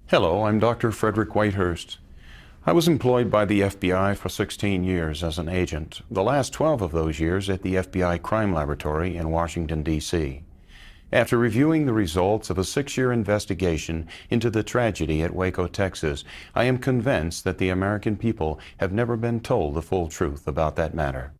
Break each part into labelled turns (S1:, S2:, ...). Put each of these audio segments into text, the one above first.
S1: Hello, I'm Dr. Frederick Whitehurst. I was employed by the FBI for 16 years as an agent, the last 12 of those years at the FBI Crime Laboratory in Washington, D.C. After reviewing the results of a 6-year investigation into the tragedy at Waco, Texas, I am convinced that the American people have never been told the full truth about that matter.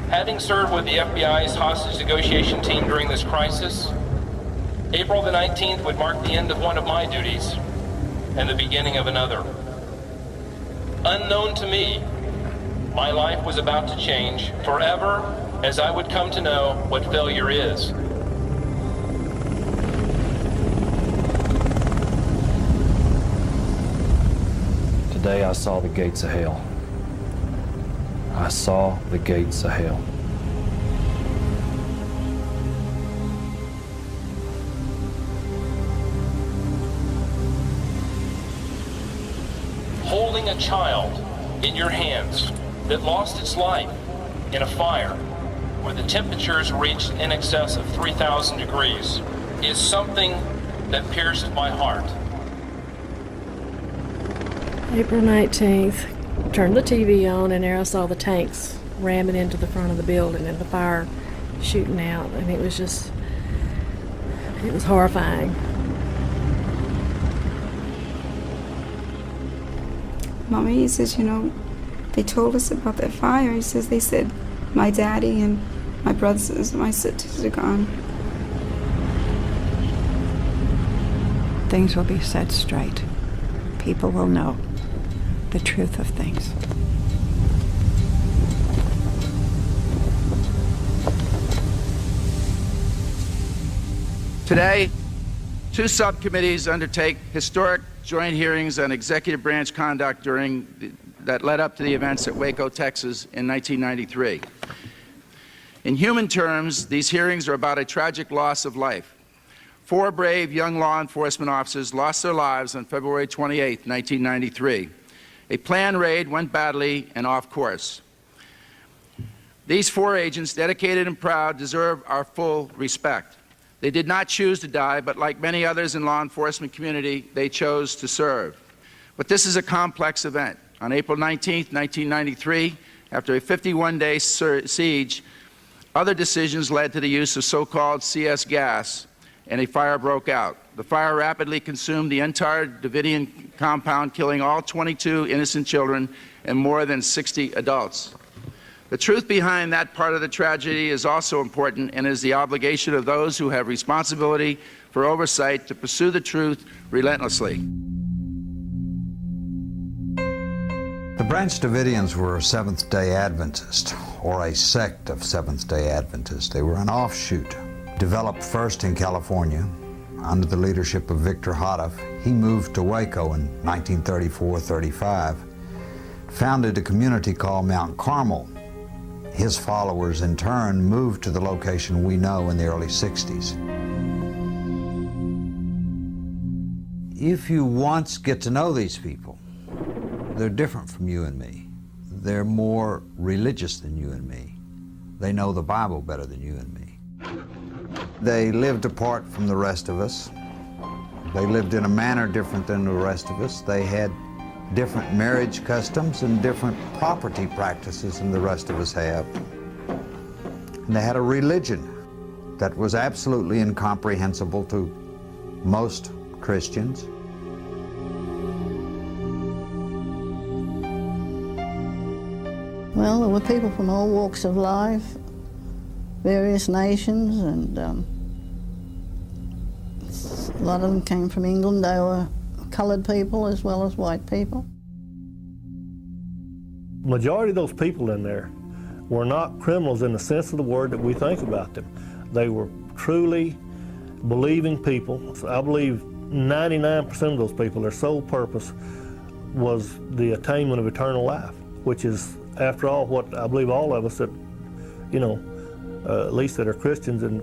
S2: Having served with the FBI's hostage negotiation team during this crisis, April the 19th would mark the end of one of my duties and the beginning of another. Unknown to me, my life was about to change forever as I would come to know what failure is.
S3: Today I saw the gates of hell. I saw the gates of hell.
S2: Holding a child in your hands that lost its life in a fire where the temperatures reached in excess of 3,000 degrees is something that pierced my heart.
S4: April 19th, turned the TV on, and there I saw the tanks ramming into the front of the building and the fire shooting out, and it was horrifying.
S5: Mommy, he says, they told us about that fire. He says, they said my daddy and my brothers and my sisters are gone.
S6: Things will be set straight. People will know the truth of things.
S7: Today, two subcommittees undertake historic joint hearings on executive branch conduct that led up to the events at Waco, Texas in 1993. In human terms, these hearings are about a tragic loss of life. 4 brave young law enforcement officers lost their lives on February 28, 1993. A planned raid went badly and off course. These 4 agents, dedicated and proud, deserve our full respect. They did not choose to die, but like many others in law enforcement community, they chose to serve. But this is a complex event. On April 19, 1993, after a 51-day siege, other decisions led to the use of so-called CS gas, and a fire broke out. The fire rapidly consumed the entire Davidian compound, killing all 22 innocent children and more than 60 adults. The truth behind that part of the tragedy is also important, and is the obligation of those who have responsibility for oversight to pursue the truth relentlessly.
S8: The Branch Davidians were a Seventh-day Adventist, or a sect of Seventh-day Adventists. They were an offshoot, developed first in California under the leadership of Victor Houteff. He moved to Waco in 1934-35, founded a community called Mount Carmel. His followers, in turn, moved to the location we know in the early 60s. If you once get to know these people, they're different from you and me. they're more religious than you and me. They know the Bible better than you and me. They lived apart from the rest of us. They lived in a manner different than the rest of us. They had different marriage customs and different property practices than the rest of us have. And they had a religion that was absolutely incomprehensible to most Christians.
S9: Well, there were people from all walks of life, various nations, and a lot of them came from England. They were colored people as well as white people.
S10: Majority of those people in there were not criminals in the sense of the word that we think about them. They were truly believing people. So I believe 99% of those people, their sole purpose was the attainment of eternal life, which is, after all, what I believe all of us that, at least that are Christians and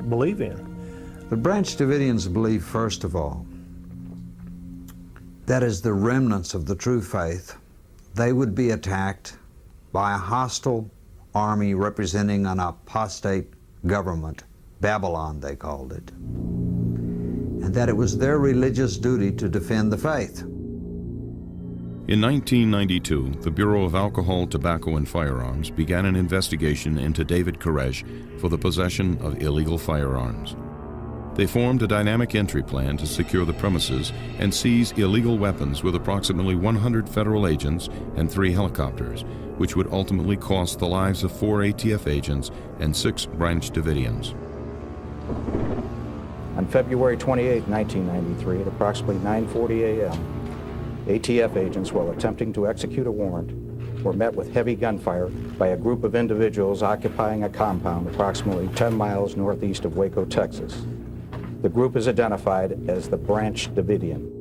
S10: believe in.
S8: The Branch Davidians believe, first of all, that as the remnants of the true faith, they would be attacked by a hostile army representing an apostate government, Babylon they called it, and that it was their religious duty to defend the faith.
S1: In 1992, the Bureau of Alcohol, Tobacco, and Firearms began an investigation into David Koresh for the possession of illegal firearms. They formed a dynamic entry plan to secure the premises and seize illegal weapons with approximately 100 federal agents and 3 helicopters, which would ultimately cost the lives of 4 ATF agents and 6 Branch Davidians.
S11: On February 28, 1993, at approximately 9:40 a.m., ATF agents, while attempting to execute a warrant, were met with heavy gunfire by a group of individuals occupying a compound approximately 10 miles northeast of Waco, Texas. The group is identified as the Branch Davidian.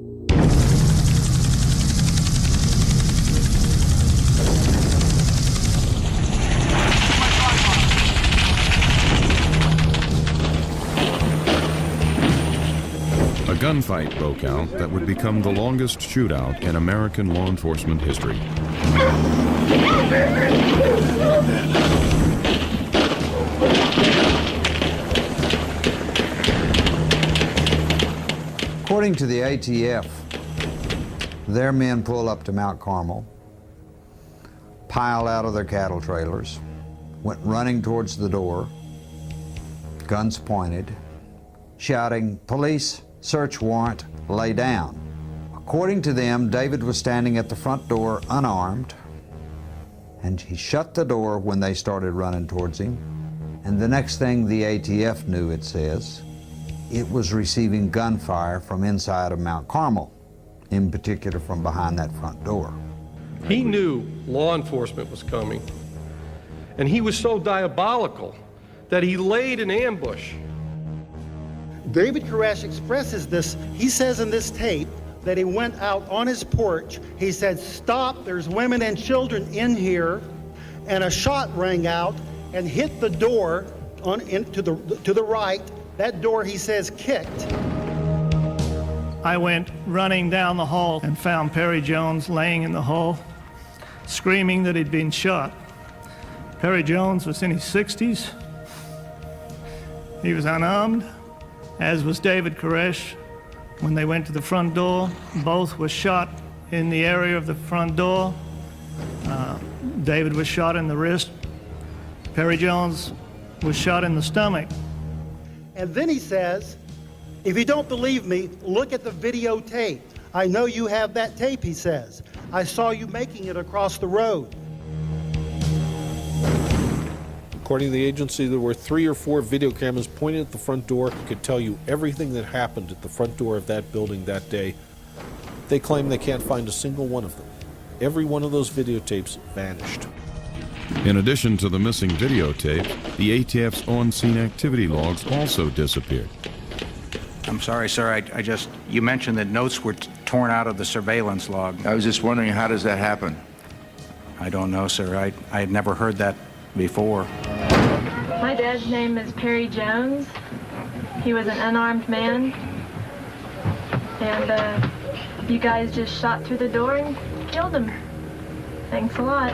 S1: A gunfight broke out that would become the longest shootout in American law enforcement history.
S8: According to the ATF, their men pull up to Mount Carmel, piled out of their cattle trailers, went running towards the door, guns pointed, shouting, "Police, search warrant, lay down." According to them, David was standing at the front door unarmed, and he shut the door when they started running towards him. And the next thing the ATF knew, it says, it was receiving gunfire from inside of Mount Carmel, in particular from behind that front door.
S12: He knew law enforcement was coming, and he was so diabolical that he laid an ambush.
S13: David Koresh expresses this. He says in this tape that he went out on his porch. He said, "Stop, there's women and children in here," and a shot rang out and hit the door to the right. That door, he says, kicked.
S14: I went running down the hall and found Perry Jones laying in the hall, screaming that he'd been shot. Perry Jones was in his 60s. He was unarmed, as was David Koresh. When they went to the front door, both were shot in the area of the front door. David was shot in the wrist. Perry Jones was shot in the stomach.
S13: And then he says, "If you don't believe me, look at the videotape. I know you have that tape," he says. "I saw you making it across the road."
S15: According to the agency, there were 3 or 4 video cameras pointed at the front door. Could tell you everything that happened at the front door of that building that day. They claim they can't find a single one of them. Every one of those videotapes vanished.
S1: In addition to the missing videotape, the ATF's on-scene activity logs also disappeared.
S7: I'm sorry, sir, you mentioned that notes were torn out of the surveillance log.
S16: I was just wondering, how does that happen?
S7: I don't know, sir. I had never heard that before.
S17: My dad's name is Perry Jones. He was an unarmed man. And you guys just shot through the door and killed him. Thanks a lot.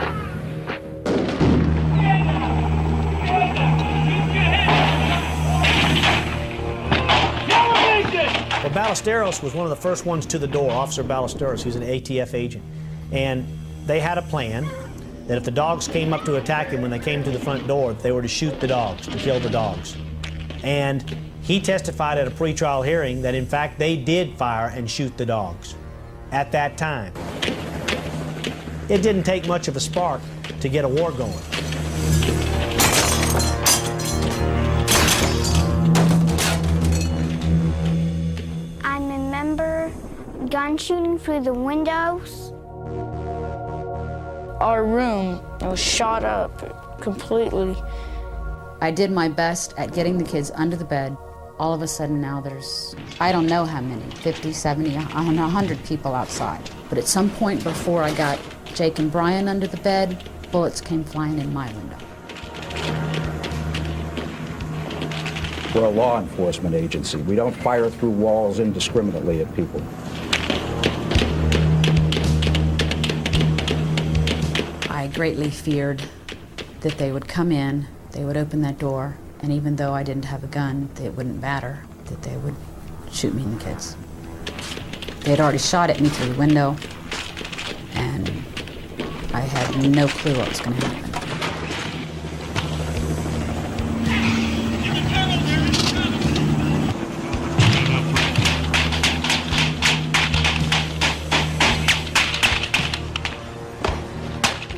S18: Well, Ballesteros was one of the first ones to the door, Officer Ballesteros. He was an ATF agent. And they had a plan that if the dogs came up to attack him when they came to the front door, they were to shoot the dogs, to kill the dogs. And he testified at a pretrial hearing that, in fact, they did fire and shoot the dogs at that time. It didn't take much of a spark to get a war going.
S19: I remember gun shooting through the windows.
S20: Our room was shot up completely.
S21: I did my best at getting the kids under the bed. All of a sudden now there's, I don't know how many, 50, 70, I don't know, 100 people outside. But at some point before I got Jake and Brian under the bed, bullets came flying in my window.
S11: We're a law enforcement agency. We don't fire through walls indiscriminately at people.
S21: I greatly feared that they would come in, they would open that door, and even though I didn't have a gun, it wouldn't matter, that they would shoot me and the kids. They had already shot at me through the window, and I had no clue what was going to happen.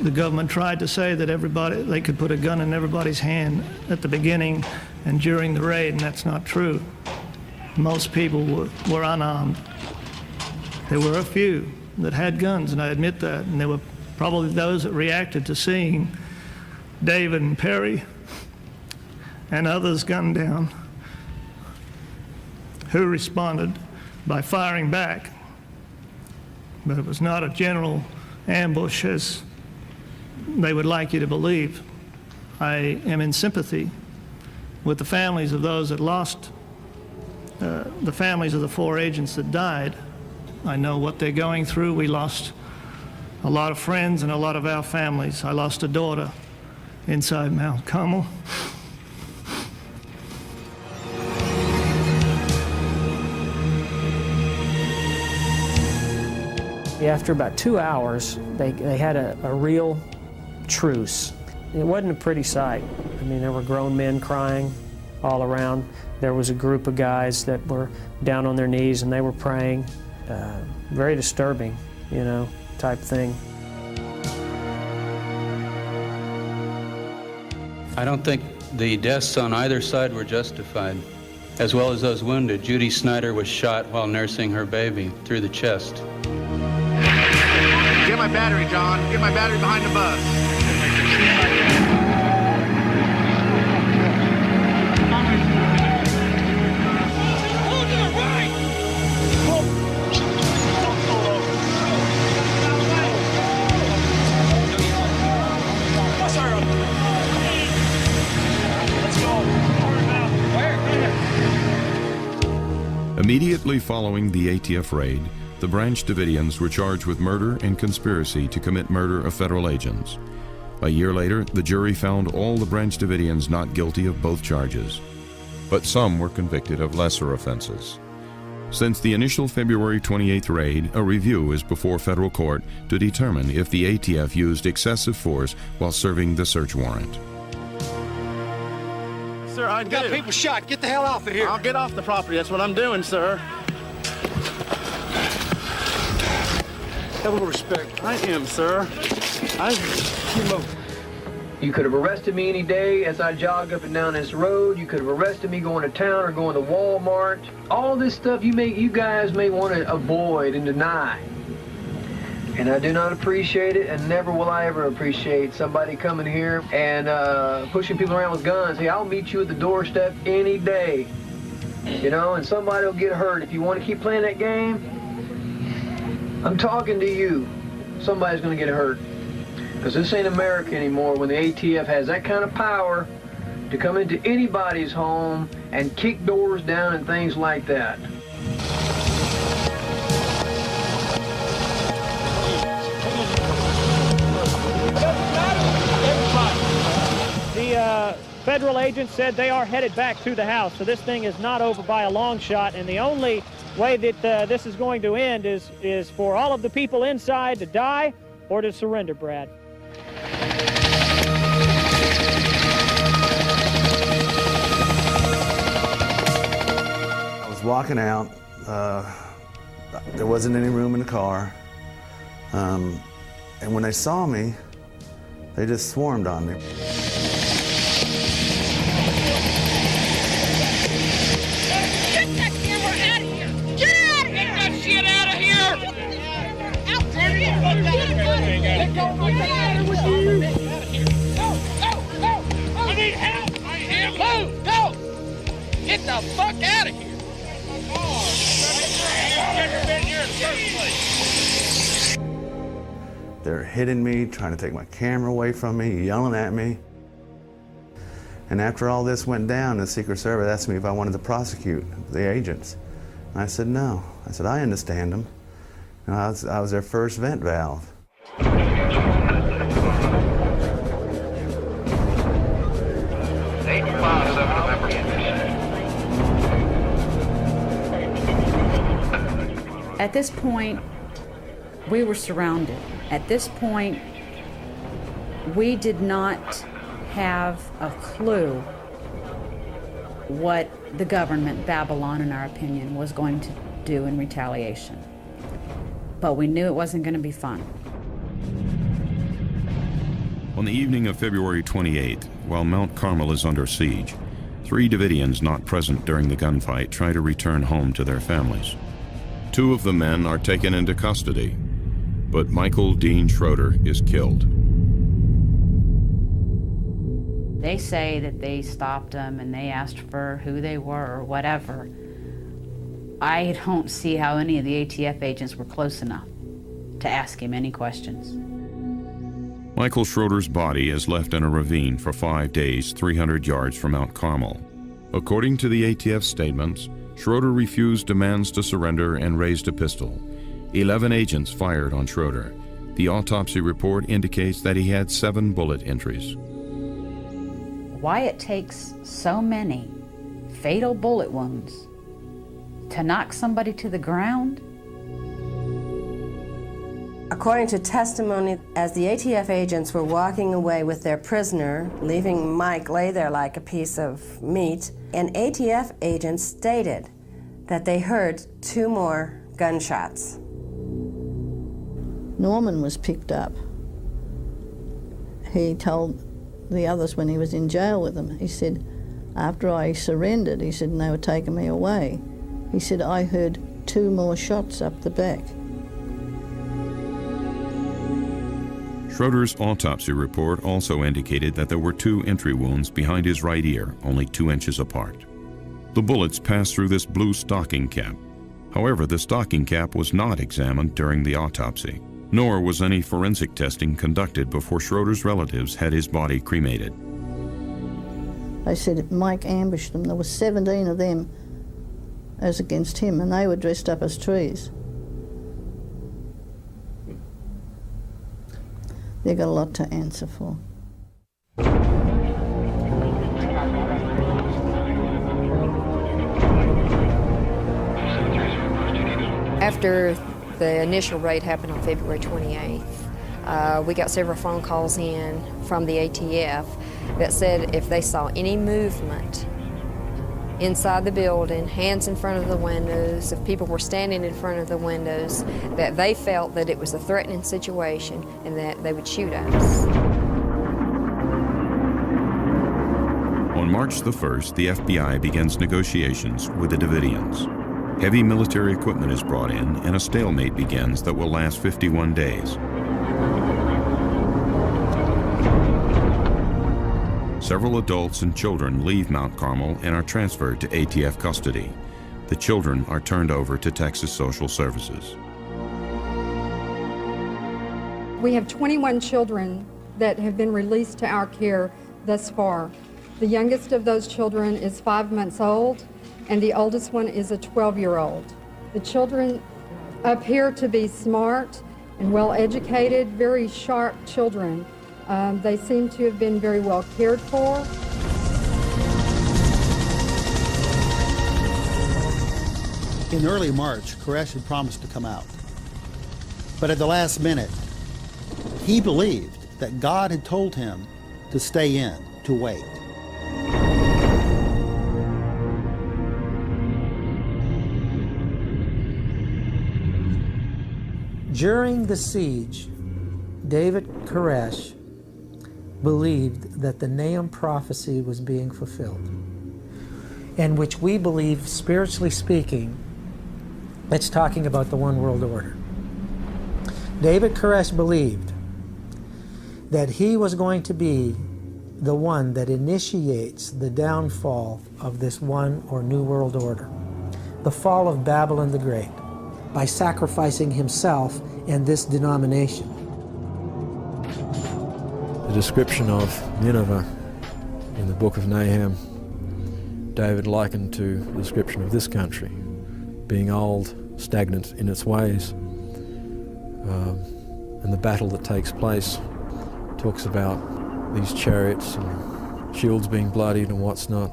S14: The government tried to say that they could put a gun in everybody's hand at the beginning and during the raid, and that's not true. Most people were unarmed. There were a few that had guns, and I admit that, and there were probably those that reacted to seeing David and Perry and others gunned down, who responded by firing back. But it was not a general ambush as they would like you to believe. I am in sympathy with the families of those that lost, the families of the 4 agents that died. I know what they're going through. We lost a lot of friends and a lot of our families. I lost a daughter inside Mount Carmel.
S22: After about 2 hours, they had a real truce. It wasn't a pretty sight. I mean, there were grown men crying all around. There was a group of guys that were down on their knees and they were praying. Very disturbing, type thing.
S23: I don't think the deaths on either side were justified, as well as those wounded. Judy Snyder was shot while nursing her baby through the chest.
S7: Get my battery, John. Get my battery behind the bus.
S1: Immediately following the ATF raid, the Branch Davidians were charged with murder and conspiracy to commit murder of federal agents. A year later, the jury found all the Branch Davidians not guilty of both charges, but some were convicted of lesser offenses. Since the initial February 28th raid, a review is before federal court to determine if the ATF used excessive force while serving the search warrant.
S24: Sir, I got people shot. Get the hell off of here. I'll get off the property. That's what I'm doing, sir. Have a little respect. I am, sir.
S25: You could have arrested me any day as I jogged up and down this road. You could have arrested me going to town or going to Walmart. All this stuff you guys may want to avoid and deny. And I do not appreciate it, and never will I ever appreciate somebody coming here and pushing people around with guns. Hey, I'll meet you at the doorstep any day. And somebody will get hurt. If you want to keep playing that game, I'm talking to you. Somebody's going to get hurt. Because this ain't America anymore when the ATF has that kind of power to come into anybody's home and kick doors down and things like that.
S22: Federal agents said they are headed back to the house, so this thing is not over by a long shot, and the only way that this is going to end is for all of the people inside to die or to surrender, Brad.
S2: I was walking out. There wasn't any room in the car. And when they saw me, they just swarmed on me.
S3: Get that camera out of here! Get out of here! Get that shit out of here! Out there! Get out of here! Go! I need help! I am! Go! Get the fuck out of here!
S2: They're hitting me, trying to take my camera away from me, yelling at me. And after all this went down, the Secret Service asked me if I wanted to prosecute the agents. And I said no. I said, I understand them. And I was their first vent valve.
S21: At this point, we were surrounded. At this point, we did not have a clue what the government, Babylon in our opinion, was going to do in retaliation. But we knew it wasn't going to be fun.
S1: On the evening of February 28th, while Mount Carmel is under siege, 3 Davidians not present during the gunfight try to return home to their families. 2 of the men are taken into custody, but Michael Dean Schroeder is killed.
S21: They say that they stopped them and they asked for who they were or whatever. I don't see how any of the ATF agents were close enough to ask him any questions.
S1: Michael Schroeder's body is left in a ravine for 5 days, 300 yards from Mount Carmel. According to the ATF statements, Schroeder refused demands to surrender and raised a pistol. 11 agents fired on Schroeder. The autopsy report indicates that he had 7 bullet entries.
S21: Why it takes so many fatal bullet wounds to knock somebody to the ground?
S4: According to testimony, as the ATF agents were walking away with their prisoner, leaving Mike lay there like a piece of meat, an ATF agent stated that they heard 2 more gunshots.
S9: Norman was picked up. He told the others when he was in jail with them, he said, after I surrendered, he said, and they were taking me away, he said, I heard 2 more shots up the back.
S1: Schroeder's autopsy report also indicated that there were 2 entry wounds behind his right ear, only 2 inches apart. The bullets passed through this blue stocking cap. However, the stocking cap was not examined during the autopsy, nor was any forensic testing conducted before Schroeder's relatives had his body cremated.
S9: They said Mike ambushed them. There were 17 of them as against him, and they were dressed up as trees. They've got a lot to answer for.
S5: After the initial raid happened on February 28th, we got several phone calls in from the ATF that said if they saw any movement inside the building, hands in front of the windows, if people were standing in front of the windows, that they felt that it was a threatening situation and that they would shoot us.
S1: On March the 1st, the FBI begins negotiations with the Davidians. Heavy military equipment is brought in and a stalemate begins that will last 51 days. Several adults and children leave Mount Carmel and are transferred to ATF custody. The children are turned over to Texas Social Services.
S6: We have 21 children that have been released to our care thus far. The youngest of those children is 5 months old, and the oldest one is a 12-year-old. The children appear to be smart and well-educated, very sharp children. They seem to have been very well cared for.
S8: In early March, Koresh had promised to come out. But at the last minute, he believed that God had told him to stay in, to wait.
S10: During the siege, David Koresh believed that the Nahum prophecy was being fulfilled, and which we believe, spiritually speaking, it's talking about the one world order. David Koresh believed that he was going to be the one that initiates the downfall of this one or new world order, the fall of Babylon the Great, by sacrificing himself and this denomination.
S12: The description of Nineveh in the book of Nahum, David likened to the description of this country, being old, stagnant in its ways. And the battle that takes place talks about these chariots and shields being bloodied and what's not.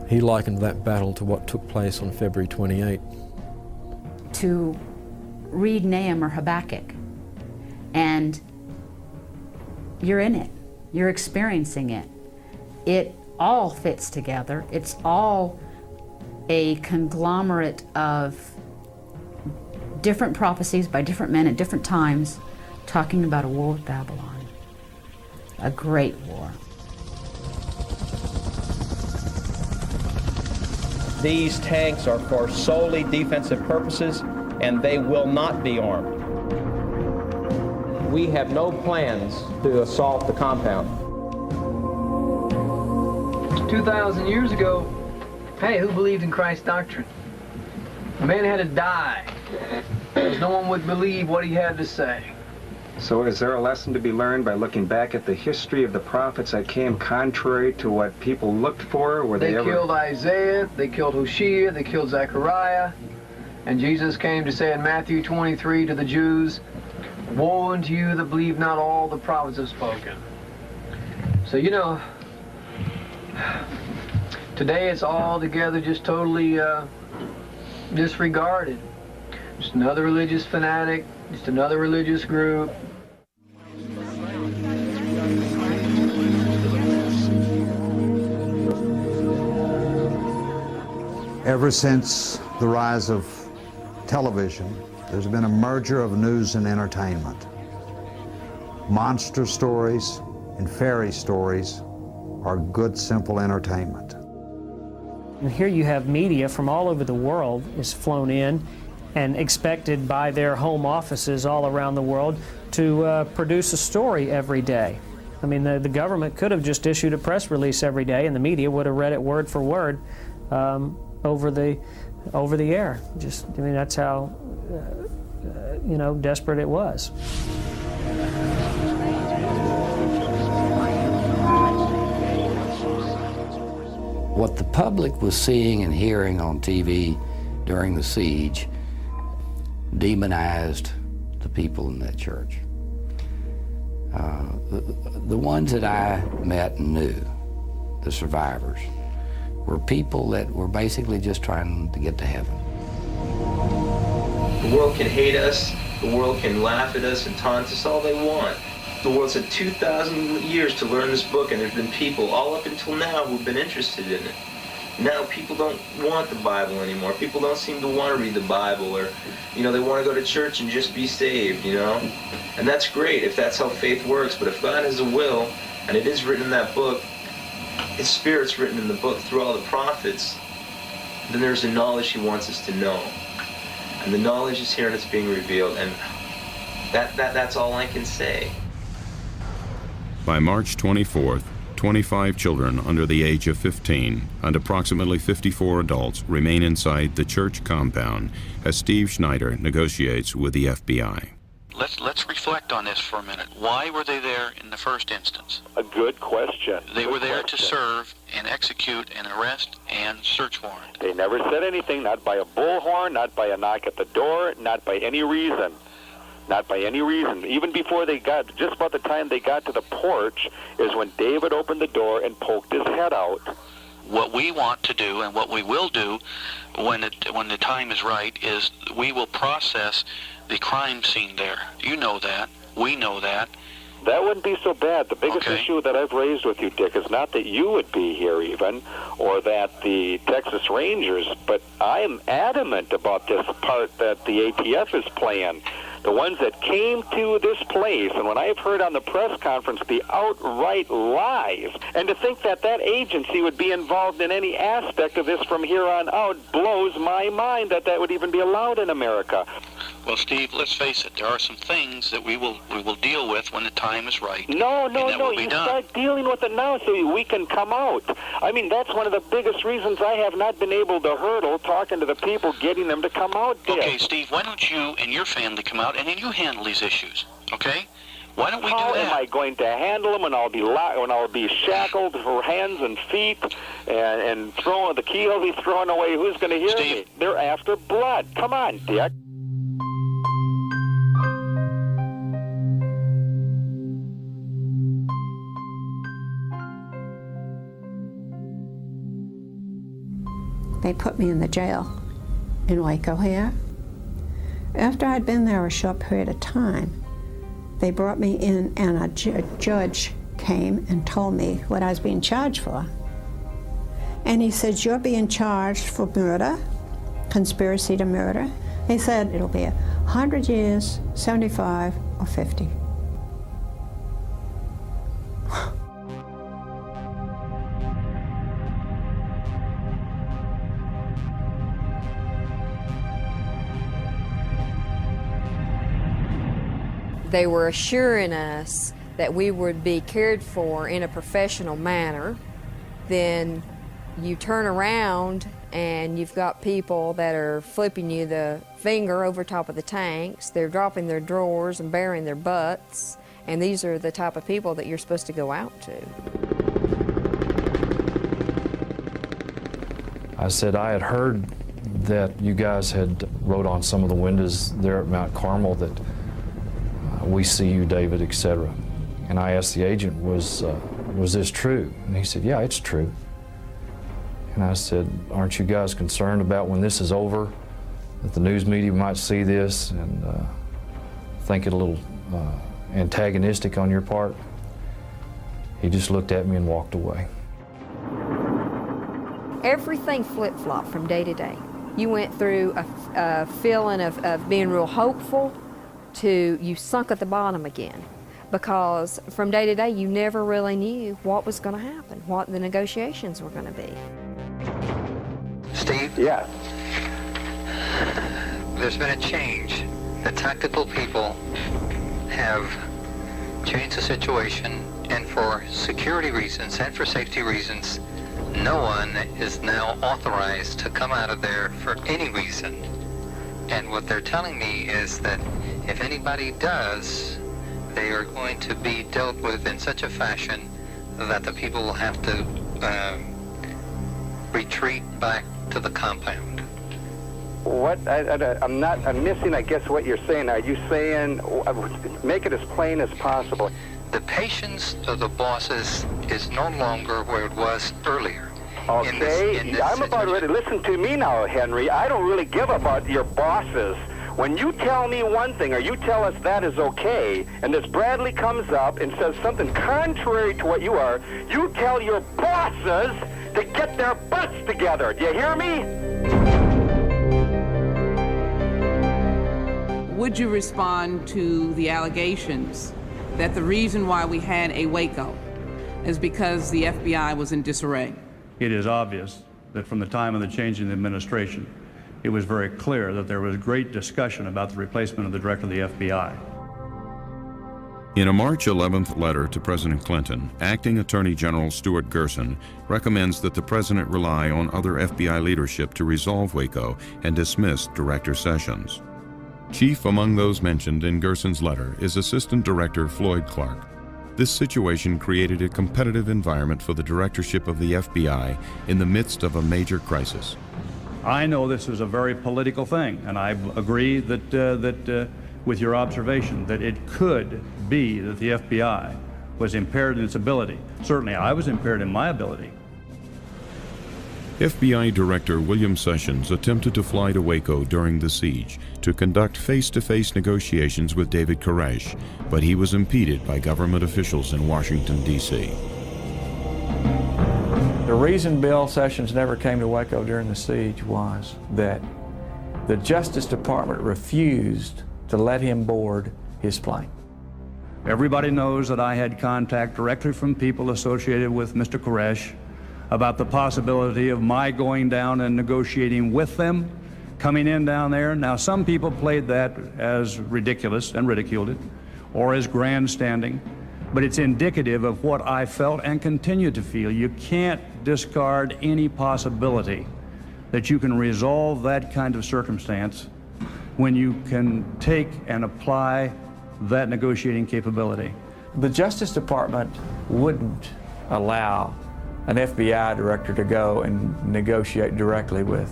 S12: He likened that battle to what took place on February 28.
S21: To read Nahum or Habakkuk, and you're in it, you're experiencing it. It all fits together. It's all a conglomerate of different prophecies by different men at different times, talking about a war with Babylon, a great war.
S13: These tanks are for solely defensive purposes, and they will not be armed. We have no plans to assault the compound.
S25: 2,000 years ago, hey, who believed in Christ's doctrine? A man had to die, because no one would believe what he had to say.
S15: So is there a lesson to be learned by looking back at the history of the prophets that came contrary to what people looked for? Were
S25: They
S15: they ever...
S25: killed Isaiah, they killed Hosea, they killed Zechariah, and Jesus came to say in Matthew 23 to the Jews, "Woe unto you that believe not all the prophets have spoken." So, you know, today it's all together just totally disregarded. Just another religious fanatic, just another religious group.
S26: Ever since the rise of television, there's been a merger of news and entertainment. Monster stories and fairy stories are good, simple entertainment.
S22: And here you have media from all over the world is flown in and expected by their home offices all around the world to produce a story every day. I mean, the government could have just issued a press release every day and the media would have read it word for word over the air. Just, I mean, that's how, you know, desperate it was.
S27: What the public was seeing and hearing on TV during the siege demonized the people in that church. The ones that I met and knew, the survivors, were people that were basically just trying to get to heaven.
S28: The world can hate us, the world can laugh at us and taunt us all they want. The world's had 2,000 years to learn this book, and there's been people all up until now who've been interested in it. Now people don't want the Bible anymore. People don't seem to want to read the Bible, or, you know, they want to go to church and just be saved, you know? And that's great if that's how faith works, but if God has a will, and it is written in that book, His Spirit's written in the book through all the prophets, then there's a knowledge He wants us to know. And the knowledge is here and it's being revealed, and that's all I can say.
S1: By March 24th, 25 children under the age of 15 and approximately 54 adults remain inside the church compound as Steve Schneider negotiates with the FBI.
S29: Let's reflect on this for a minute. Why were they there in the first instance?
S30: A good question.
S29: They were there to serve and execute an arrest and search warrant.
S30: They never said anything, not by a bullhorn, not by a knock at the door, not by any reason. Not by any reason. Even before they got, just about the time they got to the porch is when David opened the door and poked his head out
S29: What we want to do and what we will do when the time is right is we will process the crime scene there. You know that. We know that.
S30: That wouldn't be so bad. The biggest issue that I've raised with you, Dick, is not that you would be here even, or that the Texas Rangers, but I am adamant about this part that the ATF is playing. The ones that came to this place, and when I've heard on the press conference the outright lies, and to think that that agency would be involved in any aspect of this from here on out blows my mind that that would even be allowed in America.
S29: Well, Steve, let's face it. There are some things that we will deal with when the time is right.
S30: No,
S29: you
S30: start dealing with it now so we can come out. I mean, that's one of the biggest reasons I have not been able to hurdle talking to the people, getting them to come out, Dick.
S29: Okay, Steve, why don't you and your family come out and then you handle these issues, okay? Why don't we do that?
S30: How am I going to handle them when I'll be shackled for hands and feet and throwing the key will be thrown away? Who's going to hear me? They're after blood. Come on, Dick.
S7: They put me in the jail in Waco here. After I'd been there a short period of time, they brought me in and a judge came and told me what I was being charged for. And he said, you're being charged for murder, conspiracy to murder. He said, it'll be 100 years, 75, or 50.
S5: They were assuring us that we would be cared for in a professional manner. Then you turn around and you've got people that are flipping you the finger over top of the tanks. They're dropping their drawers and baring their butts. And these are the type of people that you're supposed to go out to.
S11: I said I had heard that you guys had wrote on some of the windows there at Mount Carmel that we see you, David, etc. And I asked the agent, was this true? And he said, yeah, it's true. And I said, aren't you guys concerned about when this is over, that the news media might see this and think it a little antagonistic on your part? He just looked at me and walked away.
S5: Everything flip-flopped from day to day. You went through a feeling of being real hopeful to you sunk at the bottom again, because from day to day you never really knew what was going to happen, what the negotiations were going to be.
S29: Steve?
S30: Yeah.
S29: There's been a change. The tactical people have changed the situation, and for security reasons and for safety reasons, no one is now authorized to come out of there for any reason. And what they're telling me is that if anybody does, they are going to be dealt with in such a fashion that the people will have to retreat back to the compound.
S30: What? I'm missing, I guess, what you're saying. Are you saying, make it as plain as possible?
S29: The patience of the bosses is no longer where it was earlier.
S30: Okay, I'm about ready. Listen to me now, Henry. I don't really give about your bosses. When you tell me one thing, or you tell us that is okay, and this Bradley comes up and says something contrary to what you are, you tell your bosses to get their butts together. Do you hear me?
S14: Would you respond to the allegations that the reason why we had a Waco is because the FBI was in disarray?
S16: It is obvious that from the time of the change in the administration, it was very clear that there was great discussion about the replacement of the director of the FBI.
S1: In a March 11th letter to President Clinton, Acting Attorney General Stuart Gerson recommends that the president rely on other FBI leadership to resolve Waco and dismiss Director Sessions. Chief among those mentioned in Gerson's letter is Assistant Director Floyd Clark. This situation created a competitive environment for the directorship of the FBI in the midst of a major crisis.
S16: I know this is a very political thing, and I agree that with your observation that it could be that the FBI was impaired in its ability. Certainly I was impaired in my ability.
S1: FBI Director William Sessions attempted to fly to Waco during the siege to conduct face-to-face negotiations with David Koresh, but he was impeded by government officials in Washington, D.C.
S2: The reason Bill Sessions never came to Waco during the siege was that the Justice Department refused to let him board his plane.
S16: Everybody knows that I had contact directly from people associated with Mr. Koresh about the possibility of my going down and negotiating with them, coming in down there. Now, some people played that as ridiculous and ridiculed it, or as grandstanding, but it's indicative of what I felt and continue to feel. You can't discard any possibility that you can resolve that kind of circumstance when you can take and apply that negotiating capability.
S2: The Justice Department wouldn't allow an FBI director to go and negotiate directly with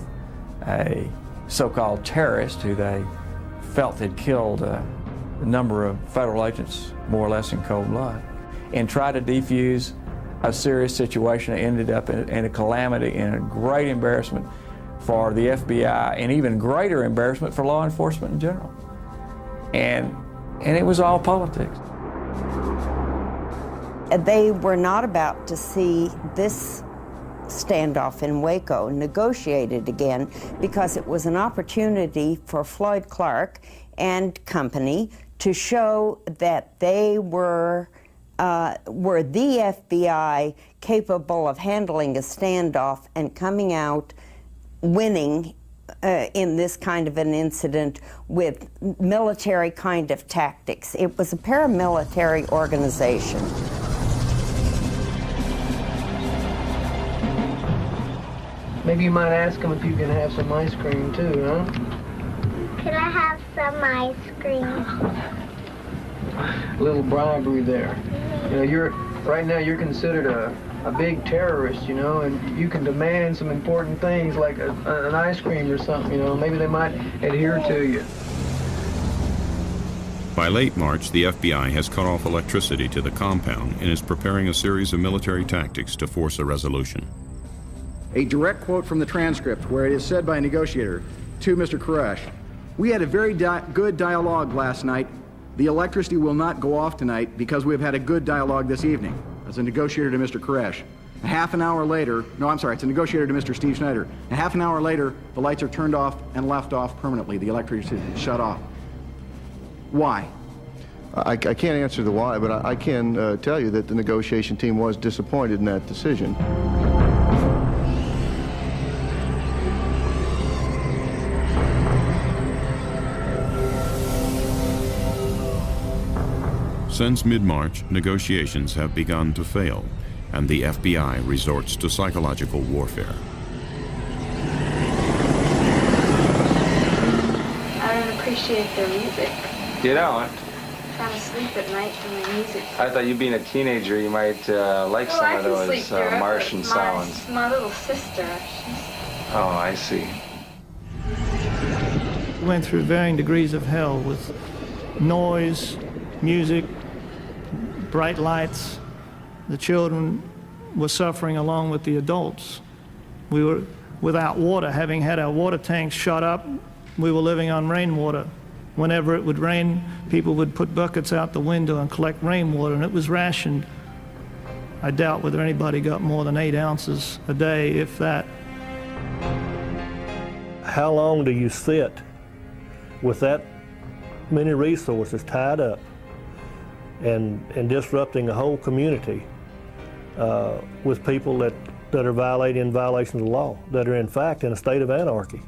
S2: a so-called terrorist who they felt had killed a number of federal agents, more or less in cold blood, and try to defuse a serious situation that ended up in a calamity and a great embarrassment for the FBI and even greater embarrassment for law enforcement in general. And it was all politics.
S3: They were not about to see this standoff in Waco negotiated again because it was an opportunity for Floyd Clark and company to show that they were the FBI capable of handling a standoff and coming out winning in this kind of an incident with military kind of tactics. It was a paramilitary organization.
S25: Maybe you might ask them if you can have some ice cream too, huh?
S4: Could I have some ice cream?
S25: A little bribery there. You know, right now you're considered a big terrorist, you know, and you can demand some important things like an ice cream or something, you know. Maybe they might adhere to you.
S1: By late March, the FBI has cut off electricity to the compound and is preparing a series of military tactics to force a resolution.
S9: A direct quote from the transcript where it is said by a negotiator to Mr. Koresh, "We had a very good dialogue last night. The electricity will not go off tonight because we have had a good dialogue this evening." As a negotiator to Mr. Koresh. A half an hour later, no, I'm sorry, it's a negotiator to Mr. Steve Schneider. A half an hour later, the lights are turned off and left off permanently. The electricity is shut off. Why?
S17: I can't answer the why, but I can tell you that the negotiation team was disappointed in that decision.
S1: Since mid-March, negotiations have begun to fail, and the FBI resorts to psychological warfare.
S4: I don't appreciate their music.
S28: You don't?
S4: I'm trying to sleep at night from the music.
S28: I thought you being a teenager, you might like some of those Martian sounds.
S4: My little sister.
S28: Oh, I see.
S18: We went through varying degrees of hell with noise, music, bright lights. The children were suffering along with the adults. We were without water, having had our water tanks shut up. We were living on rainwater. Whenever it would rain, people would put buckets out the window and collect rainwater, and it was rationed. I doubt whether anybody got more than 8 ounces a day, if that.
S19: How long do you sit with that many resources tied up and disrupting a whole community with people that are violating violations of the law, that are in fact in a state of anarchy?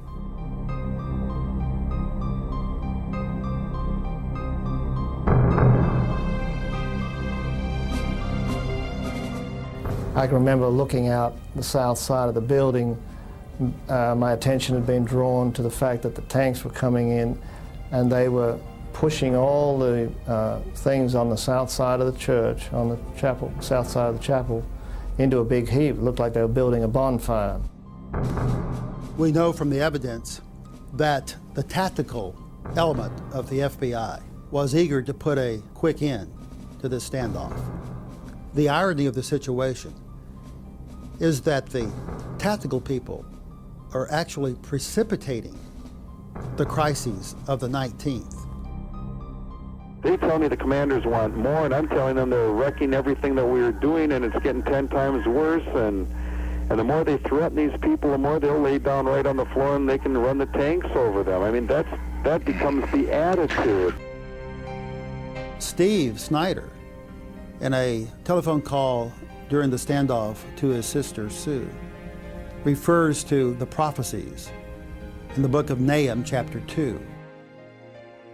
S22: I can remember looking out the south side of the building. My attention had been drawn to the fact that the tanks were coming in and they were pushing all the things on the south side of the church, on the chapel, south side of the chapel, into a big heap. It looked like they were building a bonfire.
S8: We know from the evidence that the tactical element of the FBI was eager to put a quick end to this standoff. The irony of the situation is that the tactical people are actually precipitating the crises of the 19th.
S30: They tell me the commanders want more, and I'm telling them they're wrecking everything that we're doing, and it's getting 10 times worse. And the more they threaten these people, the more they'll lay down right on the floor, and they can run the tanks over them. I mean, that becomes the attitude.
S8: Steve Snyder, in a telephone call during the standoff to his sister Sue, refers to the prophecies in the book of Nahum, chapter 2.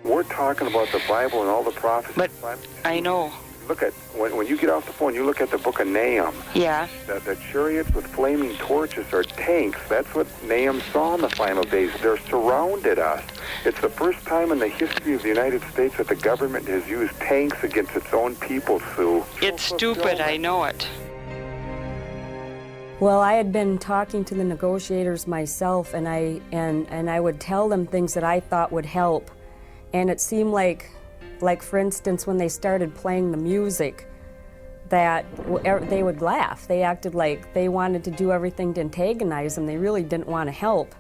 S30: We're talking about the Bible and all the prophecies.
S6: But I know.
S30: Look at, when you get off the phone, you look at the book of Nahum.
S6: Yeah.
S30: The chariots with flaming torches are tanks. That's what Nahum saw in the final days. They're surrounded us. It's the first time in the history of the United States that the government has used tanks against its own people, Sue.
S6: It's stupid, I know it.
S10: Well, I had been talking to the negotiators myself, and I would tell them things that I thought would help. And it seemed like for instance, when they started playing the music, that they would laugh. They acted like they wanted to do everything to antagonize them. They really didn't want to help.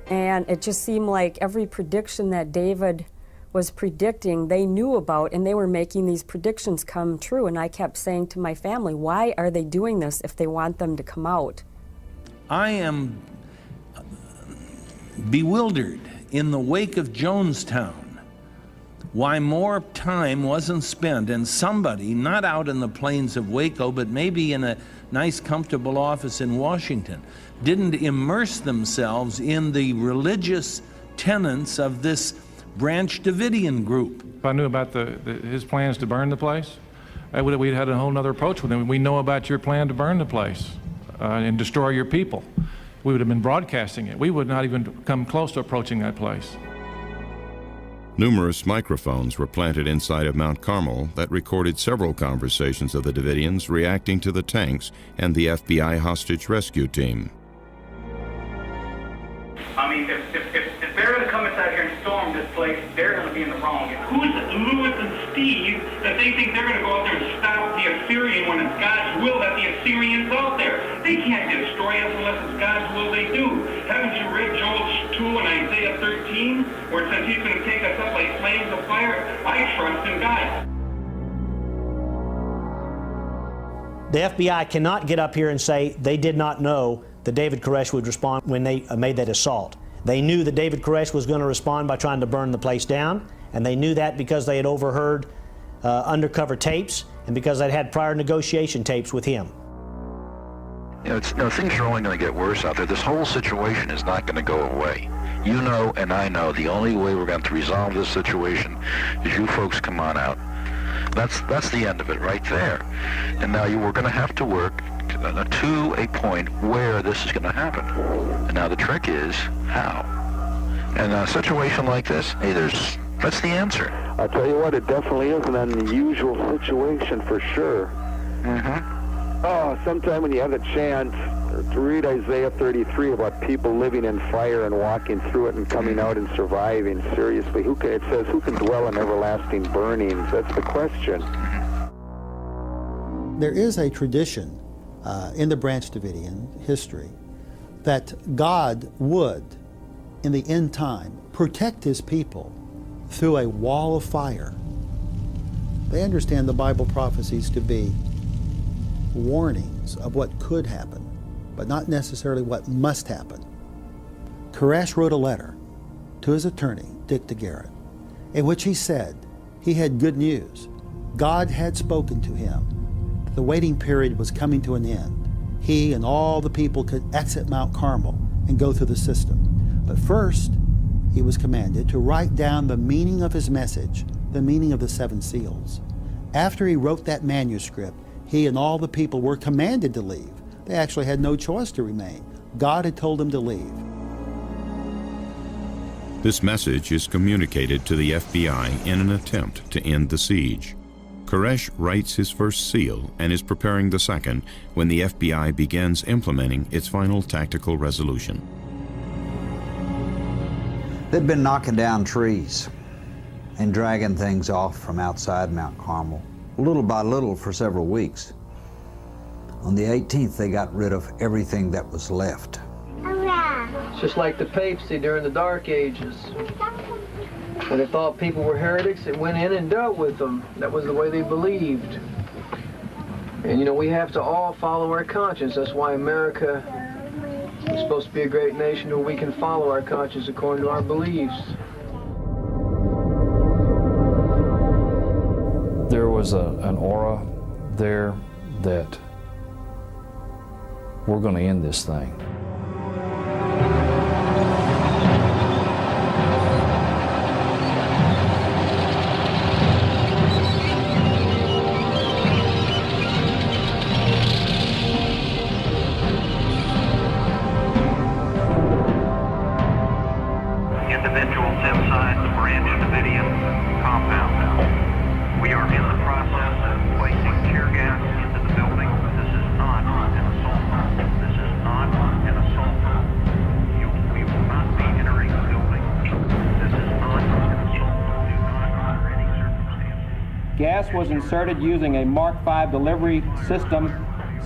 S10: And it just seemed like every prediction that David was predicting, they knew about, and they were making these predictions come true. And I kept saying to my family, why are they doing this if they want them to come out?
S12: I am bewildered in the wake of Jonestown why more time wasn't spent, and somebody, not out in the plains of Waco, but maybe in a nice, comfortable office in Washington, didn't immerse themselves in the religious tenets of this Branch Davidian group.
S13: If I knew about his plans to burn the place, we'd had a whole other approach with him. We know about your plan to burn the place and destroy your people. We would have been broadcasting it. We would not even come close to approaching that place.
S1: Numerous microphones were planted inside of Mount Carmel that recorded several conversations of the Davidians reacting to the tanks and the FBI hostage rescue team.
S15: I mean, if they're going to come inside here and storm this place, they're going to be in the wrong. Who's Louis and Steve that they think they're going to go out there and stop the Assyrian when it's God's will that the Assyrian's out there? They can't destroy us unless it's God's will they do. Haven't you read Joel 2 and Isaiah 13, where it says he's going to take us up like flames of fire? I trust in God.
S20: The FBI cannot get up here and say they did not know that David Koresh would respond when they made that assault. They knew that David Koresh was going to respond by trying to burn the place down, and they knew that because they had overheard undercover tapes and because they'd had prior negotiation tapes with him.
S21: You know, things are only going to get worse out there. This whole situation is not going to go away. You know and I know the only way we're going to resolve this situation is you folks come on out. That's the end of it right there. And now we're going to have to work to a point where this is going to happen. And now the trick is how. And a situation like this, hey, that's the answer.
S30: I'll tell you what, it definitely is an unusual situation for sure.
S21: Mm-hmm.
S30: Oh, sometime when you have the chance to read Isaiah 33 about people living in fire and walking through it and coming out and surviving. Seriously, it says, who can dwell in everlasting burnings? That's the question.
S8: There is a tradition in the Branch Davidian history that God would, in the end time, protect his people through a wall of fire. They understand the Bible prophecies to be warnings of what could happen, but not necessarily what must happen. Koresh wrote a letter to his attorney, Dick DeGarrett, in which he said he had good news. God had spoken to him. The waiting period was coming to an end. He and all the people could exit Mount Carmel and go through the system. But first, he was commanded to write down the meaning of his message, the meaning of the 7 seals. After he wrote that manuscript, he and all the people were commanded to leave. They actually had no choice to remain. God had told them to leave.
S1: This message is communicated to the FBI in an attempt to end the siege. Koresh writes his first seal and is preparing the second when the FBI begins implementing its final tactical resolution.
S23: They'd been knocking down trees and dragging things off from outside Mount Carmel, little by little for several weeks. On the 18th, they got rid of everything that was left.
S25: It's just like the papacy during the Dark Ages. When they thought people were heretics, it went in and dealt with them. That was the way they believed. And you know, we have to all follow our conscience. That's why America is supposed to be a great nation where we can follow our conscience according to our beliefs.
S2: There was an aura there that we're going to end this thing.
S15: Individuals inside the Branch Davidian compound. We are in the process of placing tear gas into the building. This is not an assault. This is not an assault. We will not be entering the building. This is not an assault. Do not, under any circumstances.
S5: Gas was inserted using a Mark V delivery system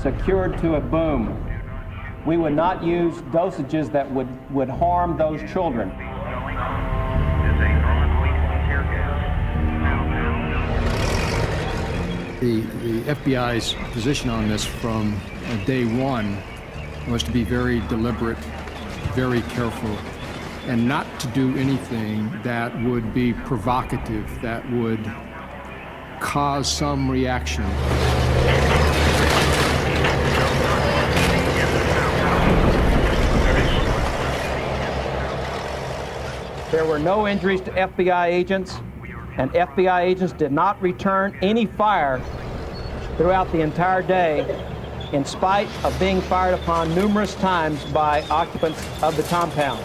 S5: secured to a boom. We would not use dosages that would harm those children.
S7: The FBI's position on this from day one was to be very deliberate, very careful, and not to do anything that would be provocative, that would cause some reaction.
S5: There were no injuries to FBI agents, and FBI agents did not return any fire throughout the entire day, in spite of being fired upon numerous times by occupants of the compound.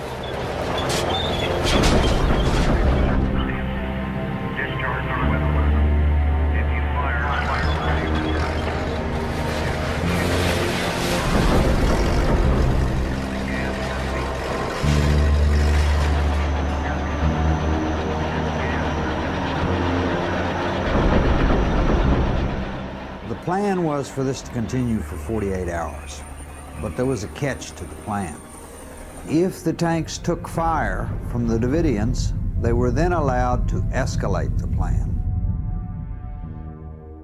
S23: The plan was for this to continue for 48 hours, but there was a catch to the plan. If the tanks took fire from the Davidians, they were then allowed to escalate the plan.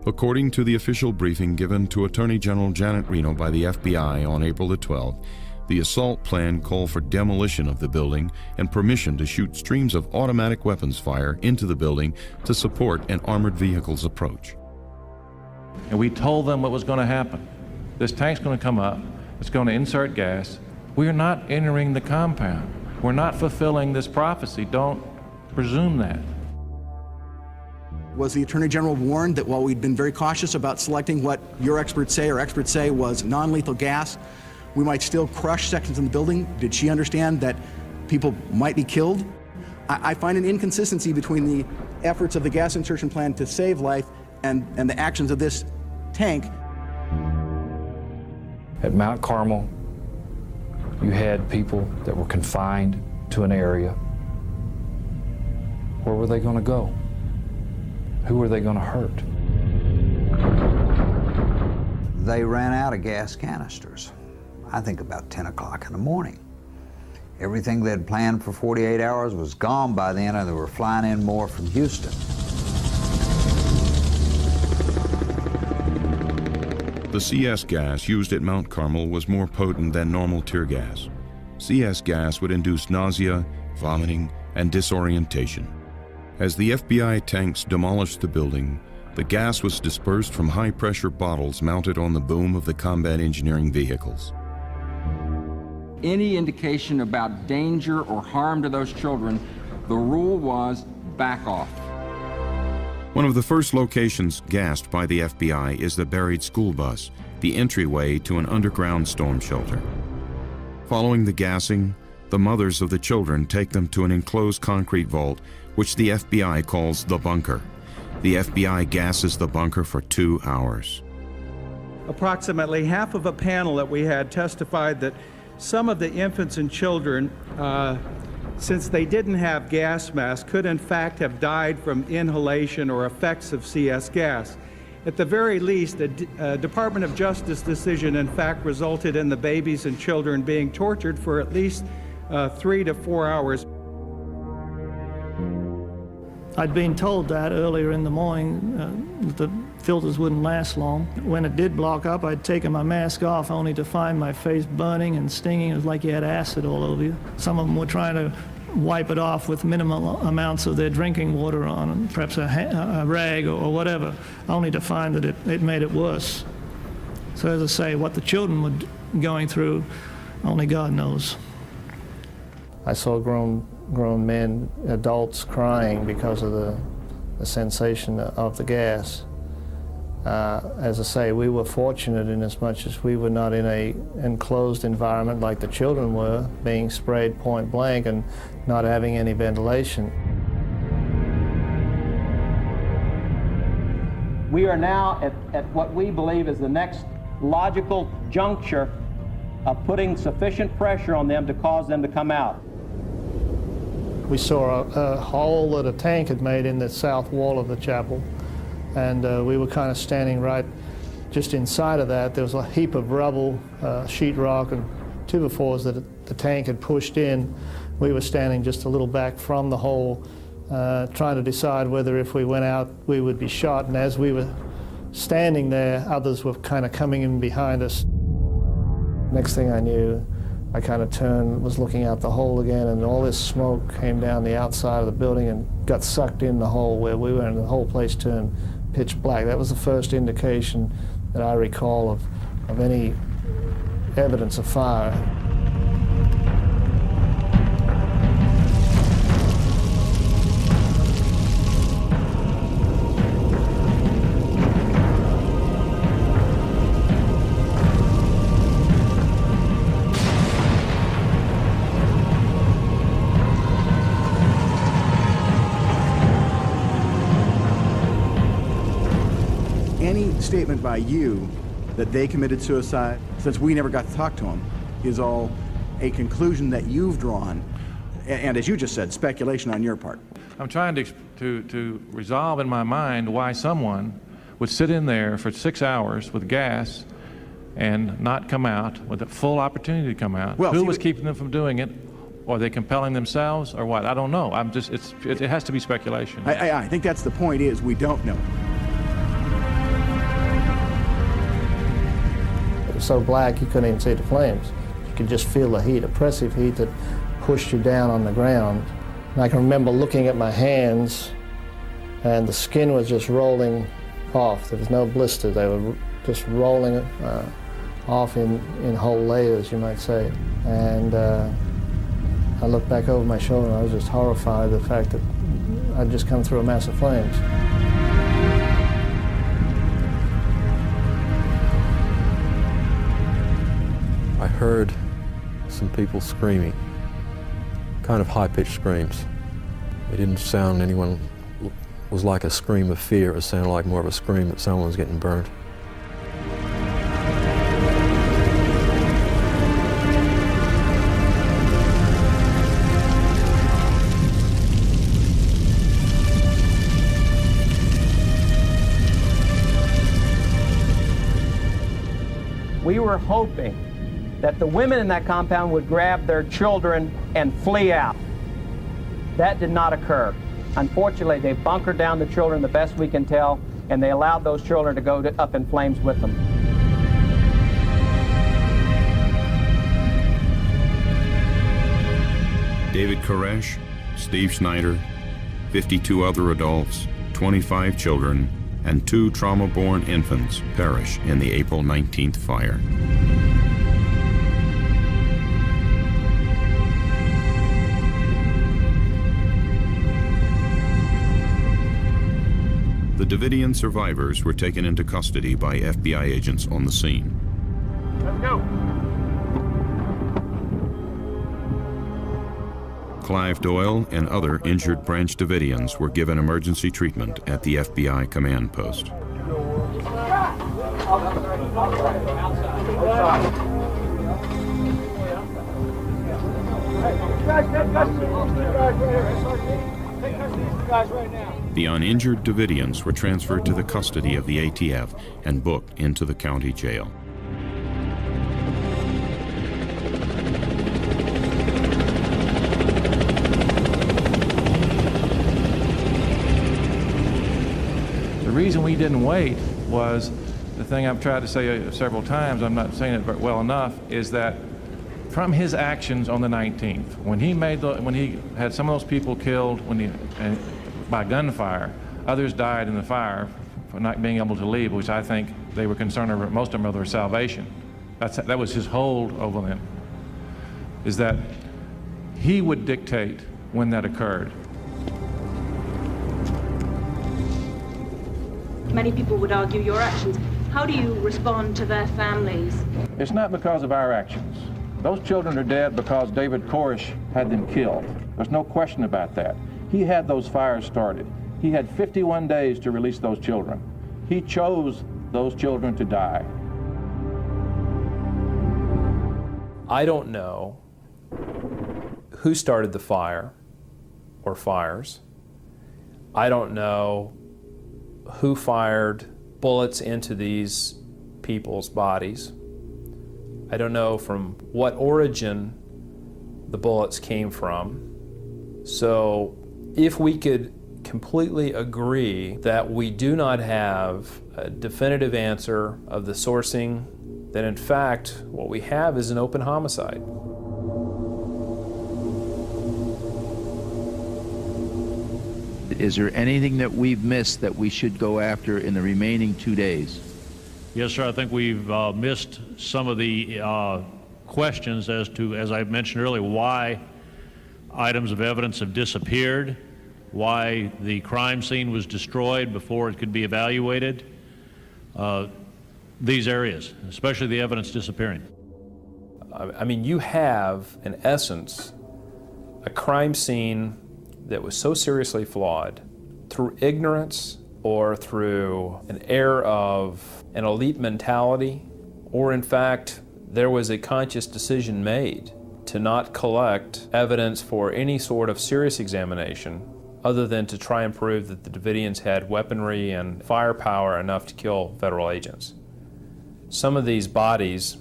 S1: According to the official briefing given to Attorney General Janet Reno by the FBI on April the 12th, the assault plan called for demolition of the building and permission to shoot streams of automatic weapons fire into the building to support an armored vehicle's approach.
S13: And we told them what was going to happen. This tank's going to come up, it's going to insert gas. We're not entering the compound. We're not fulfilling this prophecy. Don't presume that.
S9: Was the Attorney General warned that while we'd been very cautious about selecting what your experts say was non-lethal gas, we might still crush sections in the building? Did she understand that people might be killed? I find an inconsistency between the efforts of the gas insertion plan to save life and the actions of this tank.
S2: At Mount Carmel, you had people that were confined to an area. Where were they going to go? Who were they going to hurt?
S23: They ran out of gas canisters, I think about 10 o'clock in the morning. Everything they'd planned for 48 hours was gone by then, and they were flying in more from Houston.
S1: The CS gas used at Mount Carmel was more potent than normal tear gas. CS gas would induce nausea, vomiting, and disorientation. As the FBI tanks demolished the building, the gas was dispersed from high-pressure bottles mounted on the boom of the combat engineering vehicles.
S11: Any indication about danger or harm to those children, the rule was back off.
S1: One of the first locations gassed by the FBI is the buried school bus, the entryway to an underground storm shelter. Following the gassing, the mothers of the children take them to an enclosed concrete vault, which the FBI calls the bunker. The FBI gasses the bunker for 2 hours.
S14: Approximately half of a panel that we had testified that some of the infants and children, since they didn't have gas masks, could in fact have died from inhalation or effects of CS gas. At the very least, the Department of Justice decision in fact resulted in the babies and children being tortured for at least 3 to 4 hours.
S3: I'd been told that earlier in the morning, that the filters wouldn't last long. When it did block up, I'd taken my mask off only to find my face burning and stinging. It was like you had acid all over you. Some of them were trying to wipe it off with minimal amounts of their drinking water on, perhaps a rag or whatever, only to find that it made it worse. So as I say, what the children were going through, only God knows.
S2: I saw grown men, adults, crying because of the sensation of the gas. As I say, we were fortunate in as much as we were not in an enclosed environment like the children were, being sprayed point blank and not having any ventilation.
S5: We are now at what we believe is the next logical juncture of putting sufficient pressure on them to cause them to come out.
S3: We saw a hole that a tank had made in the south wall of the chapel, and we were kind of standing right just inside of that. There was a heap of rubble, sheetrock, and 2x4s that the tank had pushed in. We were standing just a little back from the hole, trying to decide whether if we went out we would be shot, and as we were standing there, others were kind of coming in behind us. Next thing I knew, I kind of turned, was looking out the hole again, and all this smoke came down the outside of the building and got sucked in the hole where we were, and the whole place turned pitch black. That was the first indication that I recall of any evidence of fire.
S9: Any statement by you that they committed suicide, since we never got to talk to them, is all a conclusion that you've drawn, and as you just said, speculation on your part.
S13: I'm trying to resolve in my mind why someone would sit in there for 6 hours with gas and not come out with a full opportunity to come out.
S9: Well,
S13: who was keeping them from doing it? Or are they compelling themselves, or what? I don't know. It has to be speculation.
S9: I think that's the point, is we don't know.
S2: It was so black you couldn't even see the flames. You could just feel the heat, oppressive heat that pushed you down on the ground. And I can remember looking at my hands, and the skin was just rolling off. There was no blister. They were just rolling off in whole layers, you might say. And I looked back over my shoulder, and I was just horrified at the fact that I'd just come through a mass of flames.
S4: I heard some people screaming, kind of high-pitched screams. It didn't sound was like a scream of fear. It sounded like more of a scream that someone was getting burnt.
S5: We were hoping that the women in that compound would grab their children and flee out. That did not occur. Unfortunately, they bunkered down the children the best we can tell, and they allowed those children to go up in flames with them.
S1: David Koresh, Steve Schneider, 52 other adults, 25 children, and 2 trauma-born infants perish in the April 19th fire. The Davidian survivors were taken into custody by FBI agents on the scene.
S15: Let's go.
S1: Clive Doyle and other injured Branch Davidians were given emergency treatment at the FBI command post.
S15: Guys right now.
S1: The uninjured Davidians were transferred to the custody of the ATF and booked into the county jail.
S13: The reason we didn't wait was the thing I've tried to say several times, I'm not saying it well enough, is that from his actions on the 19th, when he had some of those people killed by gunfire, others died in the fire for not being able to leave, which I think they were concerned over, most of them, of their salvation. That was his hold over them, is that he would dictate when that occurred.
S16: Many people would argue your actions. How do you respond to their families?
S13: It's not because of our actions. Those children are dead because David Koresh had them killed. There's no question about that. He had those fires started. He had 51 days to release those children. He chose those children to die.
S17: I don't know who started the fire or fires. I don't know who fired bullets into these people's bodies. I don't know from what origin the bullets came from. So if we could completely agree that we do not have a definitive answer of the sourcing, then in fact what we have is an open homicide.
S18: Is there anything that we've missed that we should go after in the remaining 2 days?
S19: Yes, sir. I think we've missed some of the questions as to, as I mentioned earlier, why items of evidence have disappeared, why the crime scene was destroyed before it could be evaluated. These areas, especially the evidence disappearing.
S17: I mean, you have, in essence, a crime scene that was so seriously flawed through ignorance or through an air of an elite mentality, or in fact, there was a conscious decision made to not collect evidence for any sort of serious examination other than to try and prove that the Davidians had weaponry and firepower enough to kill federal agents. Some of these bodies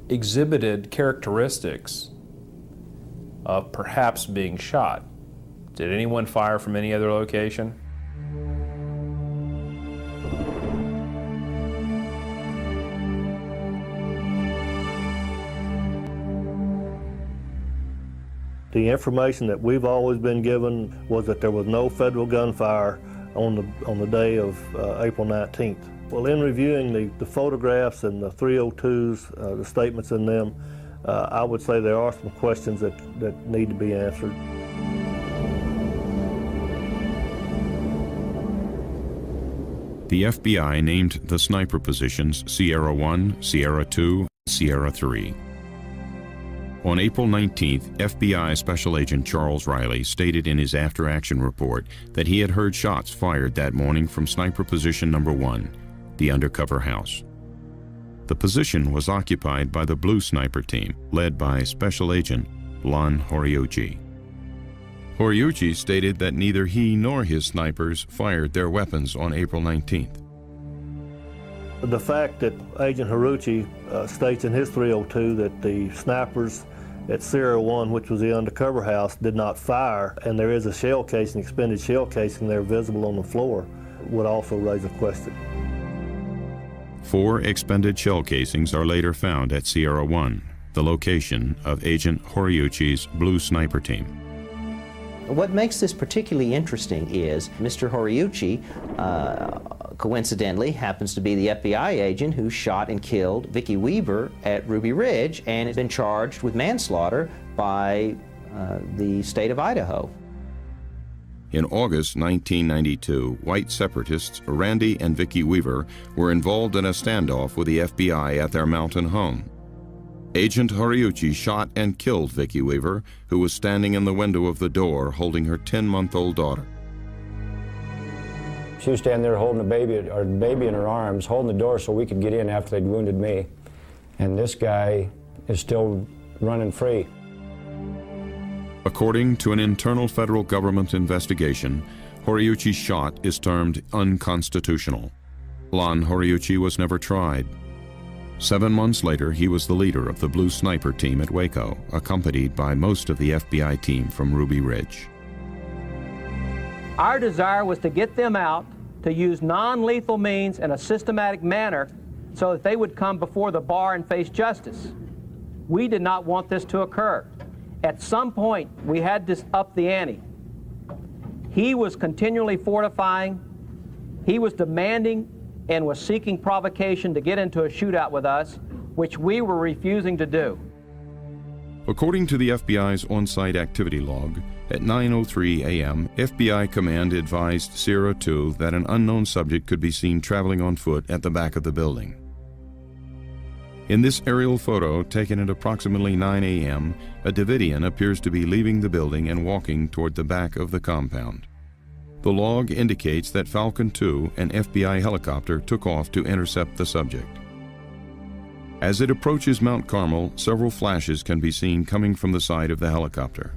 S17: exhibited characteristics of perhaps being shot. Did anyone fire from any other location?
S22: The information that we've always been given was that there was no federal gunfire on the day of April 19th. Well, in reviewing the photographs and the 302s, the statements in them, I would say there are some questions that need to be answered.
S1: The FBI named the sniper positions Sierra 1, Sierra 2, Sierra 3. On April 19th, FBI Special Agent Charles Riley stated in his after-action report that he had heard shots fired that morning from sniper position number 1, the undercover house. The position was occupied by the Blue Sniper team, led by Special Agent Lon Horiuchi. Horiuchi stated that neither he nor his snipers fired their weapons on April 19th.
S22: The fact that Agent Horiuchi states in his 302 that the snipers at Sierra 1, which was the undercover house, did not fire, and there is a shell casing, expended shell casing there visible on the floor, would also raise a question.
S1: 4 expended shell casings are later found at Sierra 1, the location of Agent Horiuchi's Blue Sniper team.
S24: What makes this particularly interesting is Mr. Horiuchi, coincidentally, happens to be the FBI agent who shot and killed Vicki Weaver at Ruby Ridge and has been charged with manslaughter by the state of Idaho.
S1: In August 1992, white separatists Randy and Vicki Weaver were involved in a standoff with the FBI at their mountain home. Agent Horiuchi shot and killed Vicki Weaver, who was standing in the window of the door holding her 10-month-old daughter.
S26: She was standing there holding a baby in her arms, holding the door so we could get in after they'd wounded me. And this guy is still running free.
S1: According to an internal federal government investigation, Horiuchi's shot is termed unconstitutional. Lon Horiuchi was never tried. 7 months later, he was the leader of the Blue Sniper team at Waco, accompanied by most of the FBI team from Ruby Ridge.
S5: Our desire was to get them out, to use non-lethal means in a systematic manner so that they would come before the bar and face justice. We did not want this to occur. At some point, we had to up the ante. He was continually fortifying. He was demanding and was seeking provocation to get into a shootout with us, which we were refusing to do.
S1: According to the FBI's on-site activity log, at 9:03 a.m., FBI command advised Sierra 2 that an unknown subject could be seen traveling on foot at the back of the building. In this aerial photo, taken at approximately 9 a.m., a Davidian appears to be leaving the building and walking toward the back of the compound. The log indicates that Falcon 2, an FBI helicopter, took off to intercept the subject. As it approaches Mount Carmel, several flashes can be seen coming from the side of the helicopter.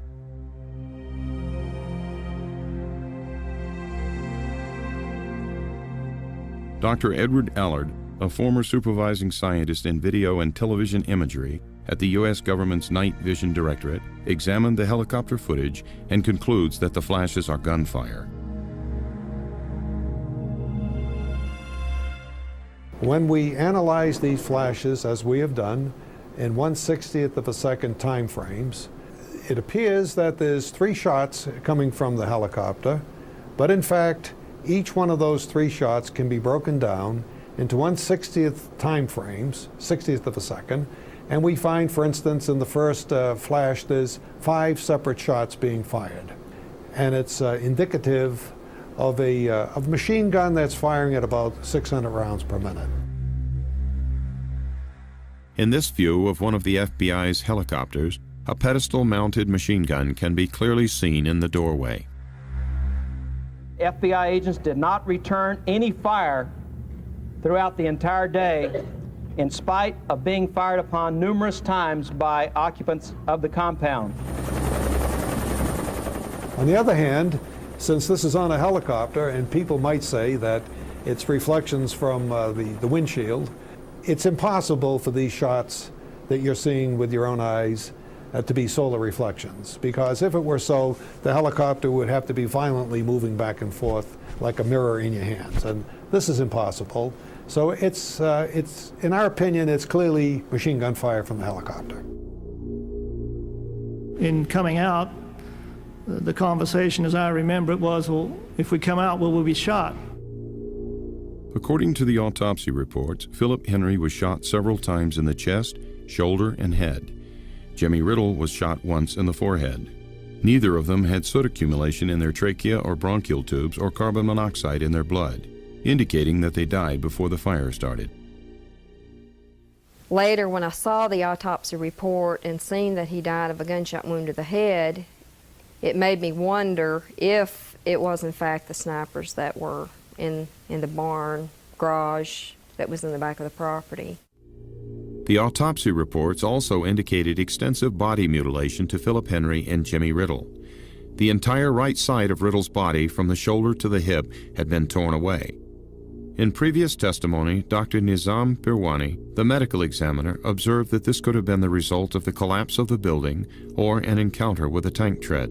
S1: Dr. Edward Allard, a former supervising scientist in video and television imagery at the U.S. government's Night Vision Directorate, examined the helicopter footage and concludes that the flashes are gunfire.
S6: When we analyze these flashes, as we have done, in 1/60th of a second time frames, it appears that there's 3 shots coming from the helicopter, but in fact, each one of those 3 shots can be broken down into 1/60th time frames, 60th of a second, and we find, for instance, in the first flash, there's 5 separate shots being fired. And it's indicative of a machine gun that's firing at about 600 rounds per minute.
S1: In this view of one of the FBI's helicopters, a pedestal-mounted machine gun can be clearly seen in the doorway.
S5: FBI agents did not return any fire throughout the entire day, in spite of being fired upon numerous times by occupants of the compound.
S6: On the other hand, since this is on a helicopter and people might say that it's reflections from the windshield, it's impossible for these shots that you're seeing with your own eyes to be solar reflections, because if it were so, the helicopter would have to be violently moving back and forth like a mirror in your hands, and this is impossible. So it's in our opinion, it's clearly machine gun fire from the helicopter.
S3: In coming out, the conversation, as I remember it, was, well, if we come out, will we be shot?
S1: According to the autopsy reports, Philip Henry was shot several times in the chest, shoulder, and head. Jimmy Riddle was shot once in the forehead. Neither of them had soot accumulation in their trachea or bronchial tubes or carbon monoxide in their blood, indicating that they died before the fire started.
S8: Later, when I saw the autopsy report and seen that he died of a gunshot wound to the head, it made me wonder if it was in fact the snipers that were in the barn garage that was in the back of the property.
S1: The autopsy reports also indicated extensive body mutilation to Philip Henry and Jimmy Riddle. The entire right side of Riddle's body from the shoulder to the hip had been torn away. In previous testimony, Dr. Nizam Pirwani, the medical examiner, observed that this could have been the result of the collapse of the building or an encounter with a tank tread.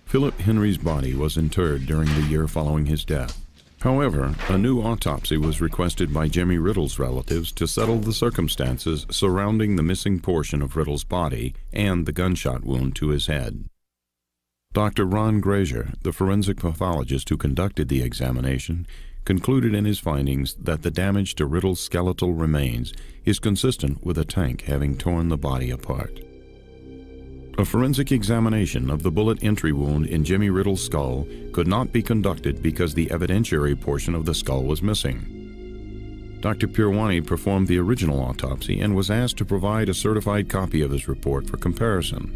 S1: Philip Henry's body was interred during the year following his death. However, a new autopsy was requested by Jimmy Riddle's relatives to settle the circumstances surrounding the missing portion of Riddle's body and the gunshot wound to his head. Dr. Ron Grazier, the forensic pathologist who conducted the examination, concluded in his findings that the damage to Riddle's skeletal remains is consistent with a tank having torn the body apart. A forensic examination of the bullet entry wound in Jimmy Riddle's skull could not be conducted because the evidentiary portion of the skull was missing. Dr. Pirwani performed the original autopsy and was asked to provide a certified copy of his report for comparison.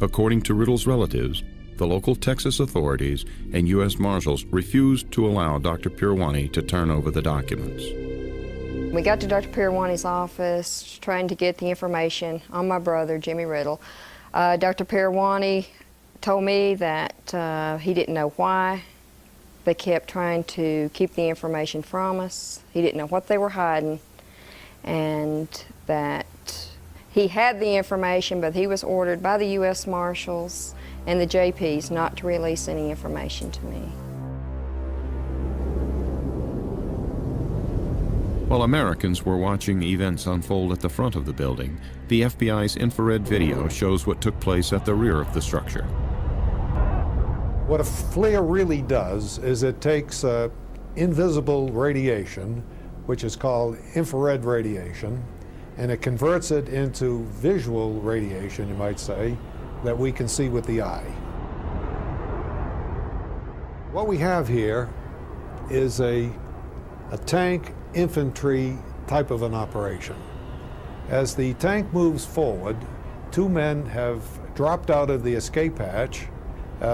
S1: According to Riddle's relatives, the local Texas authorities and U.S. Marshals refused to allow Dr. Pirwani to turn over the documents.
S8: We got to Dr. Pirwani's office trying to get the information on my brother, Jimmy Riddle. Dr. Pirwani told me that he didn't know why they kept trying to keep the information from us. He didn't know what they were hiding, and that he had the information, but he was ordered by the U.S. Marshals and the JPs not to release any information to me.
S1: While Americans were watching events unfold at the front of the building, the FBI's infrared video shows what took place at the rear of the structure.
S6: What a FLIR really does is it takes invisible radiation, which is called infrared radiation, and it converts it into visual radiation, you might say, that we can see with the eye. What we have here is a tank infantry type of an operation. As the tank moves forward, two men have dropped out of the escape hatch.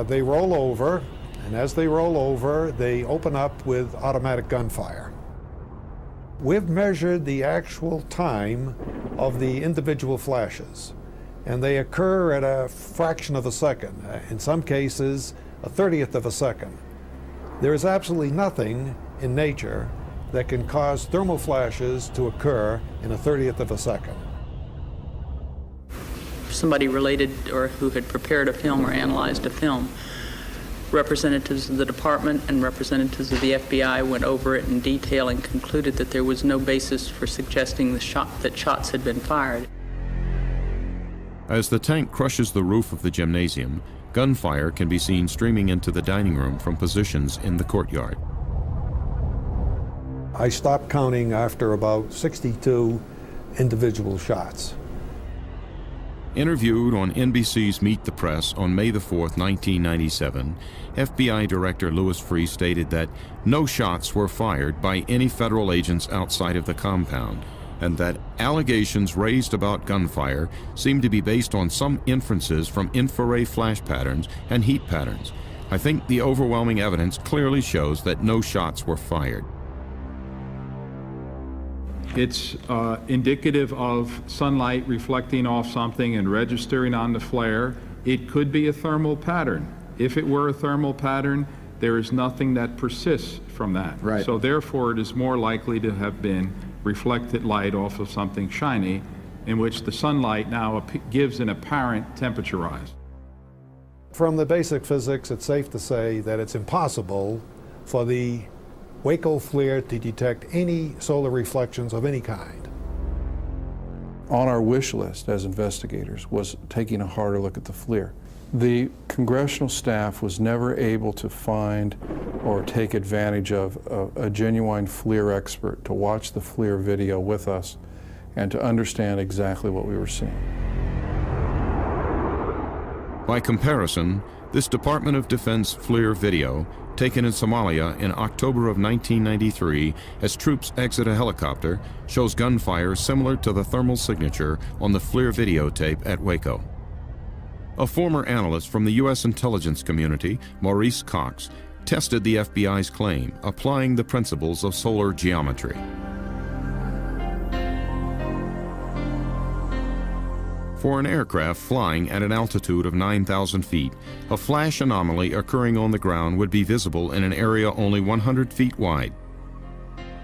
S6: They roll over, and as they roll over, they open up with automatic gunfire. We've measured the actual time of the individual flashes, and they occur at a fraction of a second, in some cases a 30th of a second. There is absolutely nothing in nature that can cause thermal flashes to occur in a 30th of a second.
S7: Somebody related or who had prepared a film or analyzed a film, representatives of the department and representatives of the FBI went over it in detail and concluded that there was no basis for suggesting that shots had been fired.
S1: As the tank crushes the roof of the gymnasium, gunfire can be seen streaming into the dining room from positions in the courtyard.
S6: I stopped counting after about 62 individual shots.
S1: Interviewed on NBC's Meet the Press on May the 4th, 1997, FBI Director Louis Freeh stated that no shots were fired by any federal agents outside of the compound, and that allegations raised about gunfire seemed to be based on some inferences from infrared flash patterns and heat patterns. I think the overwhelming evidence clearly shows that no shots were fired.
S10: It's indicative of sunlight reflecting off something and registering on the flare. It could be a thermal pattern. If it were a thermal pattern, there is nothing that persists from that.
S9: Right.
S10: So therefore, it is more likely to have been reflected light off of something shiny, in which the sunlight now gives an apparent temperature rise.
S6: From the basic physics, it's safe to say that it's impossible for the Waco FLIR to detect any solar reflections of any kind.
S12: On our wish list as investigators was taking a harder look at the FLIR. The congressional staff was never able to find or take advantage of a genuine FLIR expert to watch the FLIR video with us and to understand exactly what we were seeing.
S1: By comparison, this Department of Defense FLIR video, taken in Somalia in October of 1993 as troops exit a helicopter, shows gunfire similar to the thermal signature on the FLIR videotape at Waco. A former analyst from the U.S. intelligence community, Maurice Cox, tested the FBI's claim, applying the principles of solar geometry. For an aircraft flying at an altitude of 9,000 feet, a flash anomaly occurring on the ground would be visible in an area only 100 feet wide.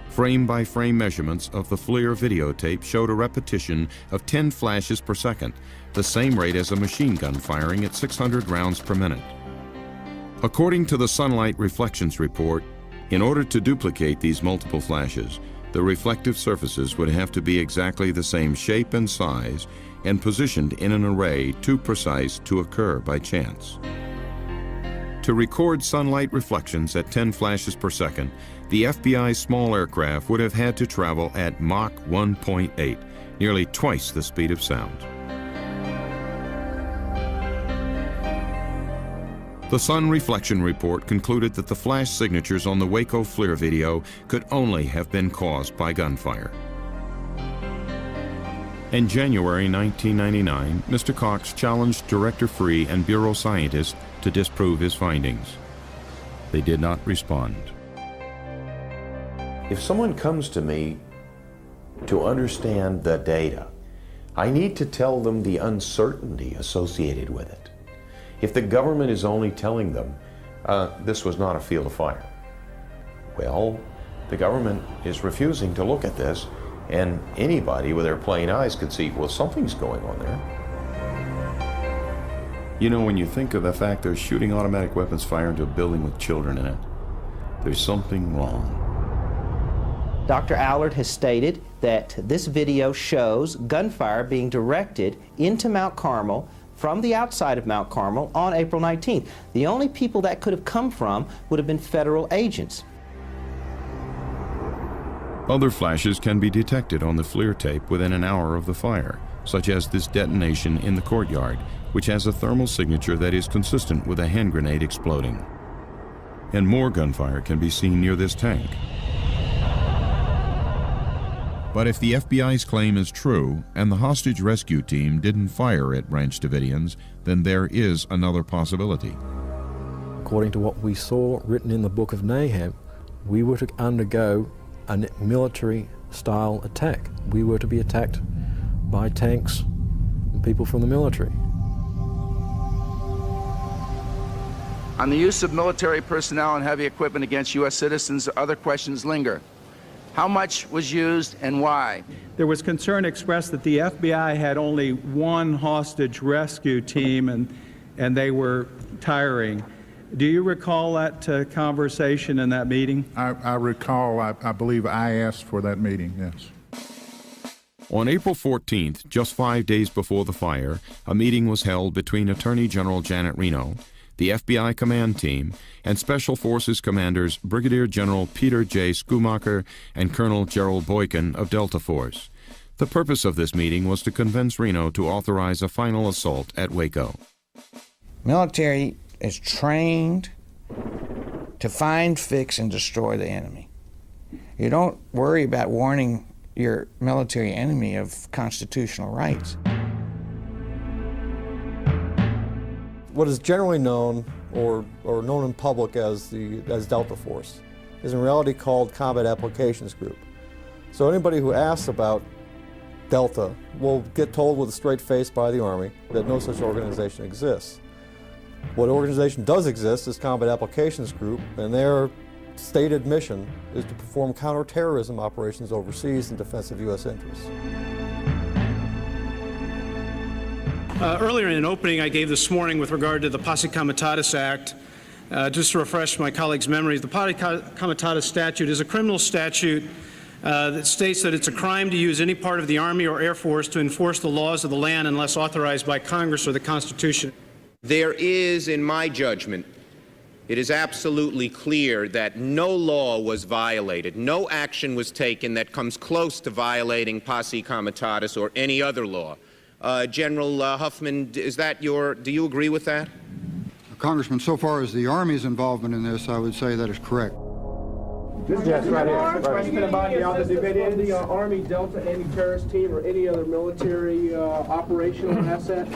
S1: Frame-by-frame measurements of the FLIR videotape showed a repetition of 10 flashes per second, the same rate as a machine gun firing at 600 rounds per minute. According to the Sunlight Reflections Report, in order to duplicate these multiple flashes, the reflective surfaces would have to be exactly the same shape and size and positioned in an array too precise to occur by chance. To record sunlight reflections at 10 flashes per second, the FBI's small aircraft would have had to travel at Mach 1.8, nearly twice the speed of sound. The Sun Reflection Report concluded that the flash signatures on the Waco FLIR video could only have been caused by gunfire. In January 1999, Mr. Cox challenged Director Freeh and Bureau scientists to disprove his findings. They did not respond.
S20: If someone comes to me
S1: to understand the data. I need to tell them the uncertainty associated with it. If the government is only telling them this was not a field of fire, well, the government is refusing to look at this, and anybody with their plain eyes could see, well, something's going on there. You know, when you think of the fact they're shooting automatic weapons fire into a building with children in it, there's something wrong.
S24: Dr. Allard has stated that this video shows gunfire being directed into Mount Carmel from the outside of Mount Carmel on April 19th. The only people that could have come from would have been federal agents.
S1: Other flashes can be detected on the FLIR tape within an hour of the fire, such as this detonation in the courtyard, which has a thermal signature that is consistent with a hand grenade exploding. And more gunfire can be seen near this tank. But if the FBI's claim is true, and the hostage rescue team didn't fire at Branch Davidians, then there is another possibility.
S4: According to what we saw written in the Book of Nahum, we were to undergo a military-style attack. We were to be attacked by tanks and people from the military.
S18: On the use of military personnel and heavy equipment against U.S. citizens, other questions linger. How much was used and why?
S11: There was concern expressed that the FBI had only one hostage rescue team and they were tiring. Do you recall that conversation in that meeting?
S14: I recall, I believe I asked for that meeting, yes.
S1: On April 14th, just 5 days before the fire, a meeting was held between Attorney General Janet Reno, the FBI command team, and Special Forces commanders Brigadier General Peter J. Schumacher and Colonel Gerald Boykin of Delta Force. The purpose of this meeting was to convince Reno to authorize a final assault at Waco.
S20: Military is trained to find, fix, and destroy the enemy. You don't worry about warning your military enemy of constitutional rights.
S21: What is generally known or known in public as Delta Force is in reality called Combat Applications Group. So anybody who asks about Delta will get told with a straight face by the Army that no such organization exists. What organization does exist is Combat Applications Group, and their stated mission is to perform counterterrorism operations overseas in defense of U.S. interests.
S23: Earlier in an opening I gave this morning with regard to the Posse Comitatus Act, just to refresh my colleagues' memories, the Posse Comitatus statute is a criminal statute that states that it's a crime to use any part of the Army or Air Force to enforce the laws of the land unless authorized by Congress or the Constitution.
S25: There is, in my judgment, it is absolutely clear that no law was violated, no action was taken that comes close to violating Posse Comitatus or any other law. General Huffman, do you agree with that?
S27: Congressman, so far as the Army's involvement in this, I would say that is correct.
S28: Yes, right here. Question about the Army Delta anti-terrorist team or any other military operational asset?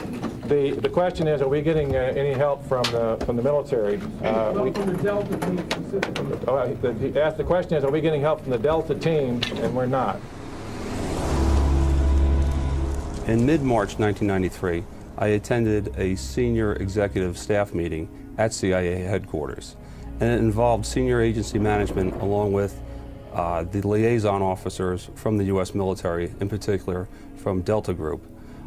S13: The question is, are we getting any help from the military?
S28: From the Delta team specifically.
S13: The question is, are we getting help from the Delta team? And we're not.
S29: In mid-March 1993, I attended a senior executive staff meeting at CIA headquarters, and it involved senior agency management along with the liaison officers from the U.S. military, in particular from Delta Group.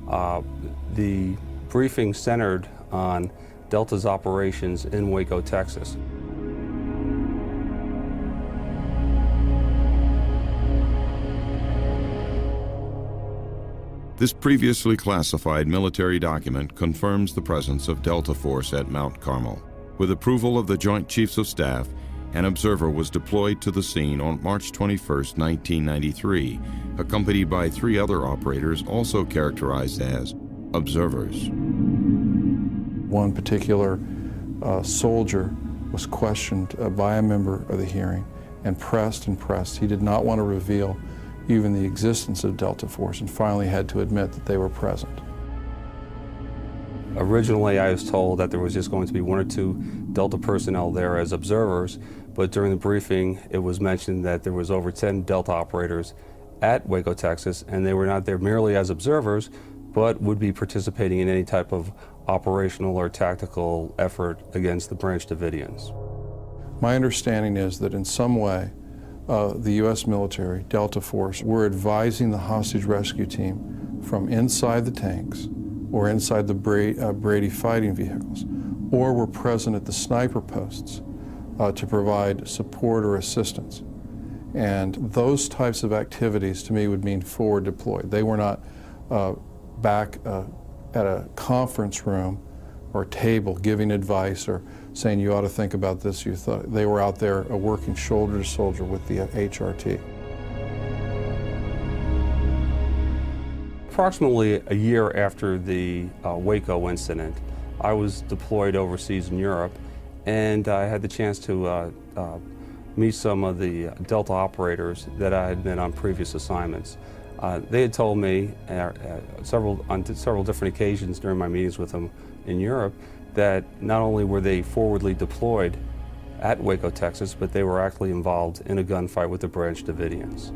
S29: The briefing centered on Delta's operations in Waco, Texas.
S1: This previously classified military document confirms the presence of Delta Force at Mount Carmel. With approval of the Joint Chiefs of Staff, an observer was deployed to the scene on March 21, 1993, accompanied by 3 other operators also characterized as observers.
S12: One particular soldier was questioned by a member of the hearing and pressed and pressed. He did not want to reveal even the existence of Delta Force, and finally had to admit that they were present.
S29: Originally, I was told that there was just going to be 1 or 2 Delta personnel there as observers, but during the briefing, it was mentioned that there was over 10 Delta operators at Waco, Texas, and they were not there merely as observers, but would be participating in any type of operational or tactical effort against the Branch Davidians.
S12: My understanding is that in some way, the U.S. military, Delta Force, were advising the hostage rescue team from inside the tanks or inside the Brady fighting vehicles, or were present at the sniper posts to provide support or assistance. And those types of activities to me would mean forward deployed. They were not back at a conference room or table giving advice or saying you ought to think about this. They were out there working shoulder to shoulder with the HRT.
S29: Approximately a year after the Waco incident, I was deployed overseas in Europe, and I had the chance to meet some of the Delta operators that I had been on previous assignments. They had told me on several different occasions during my meetings with them in Europe that not only were they forwardly deployed at Waco, Texas, but they were actually involved in a gunfight with the Branch Davidians.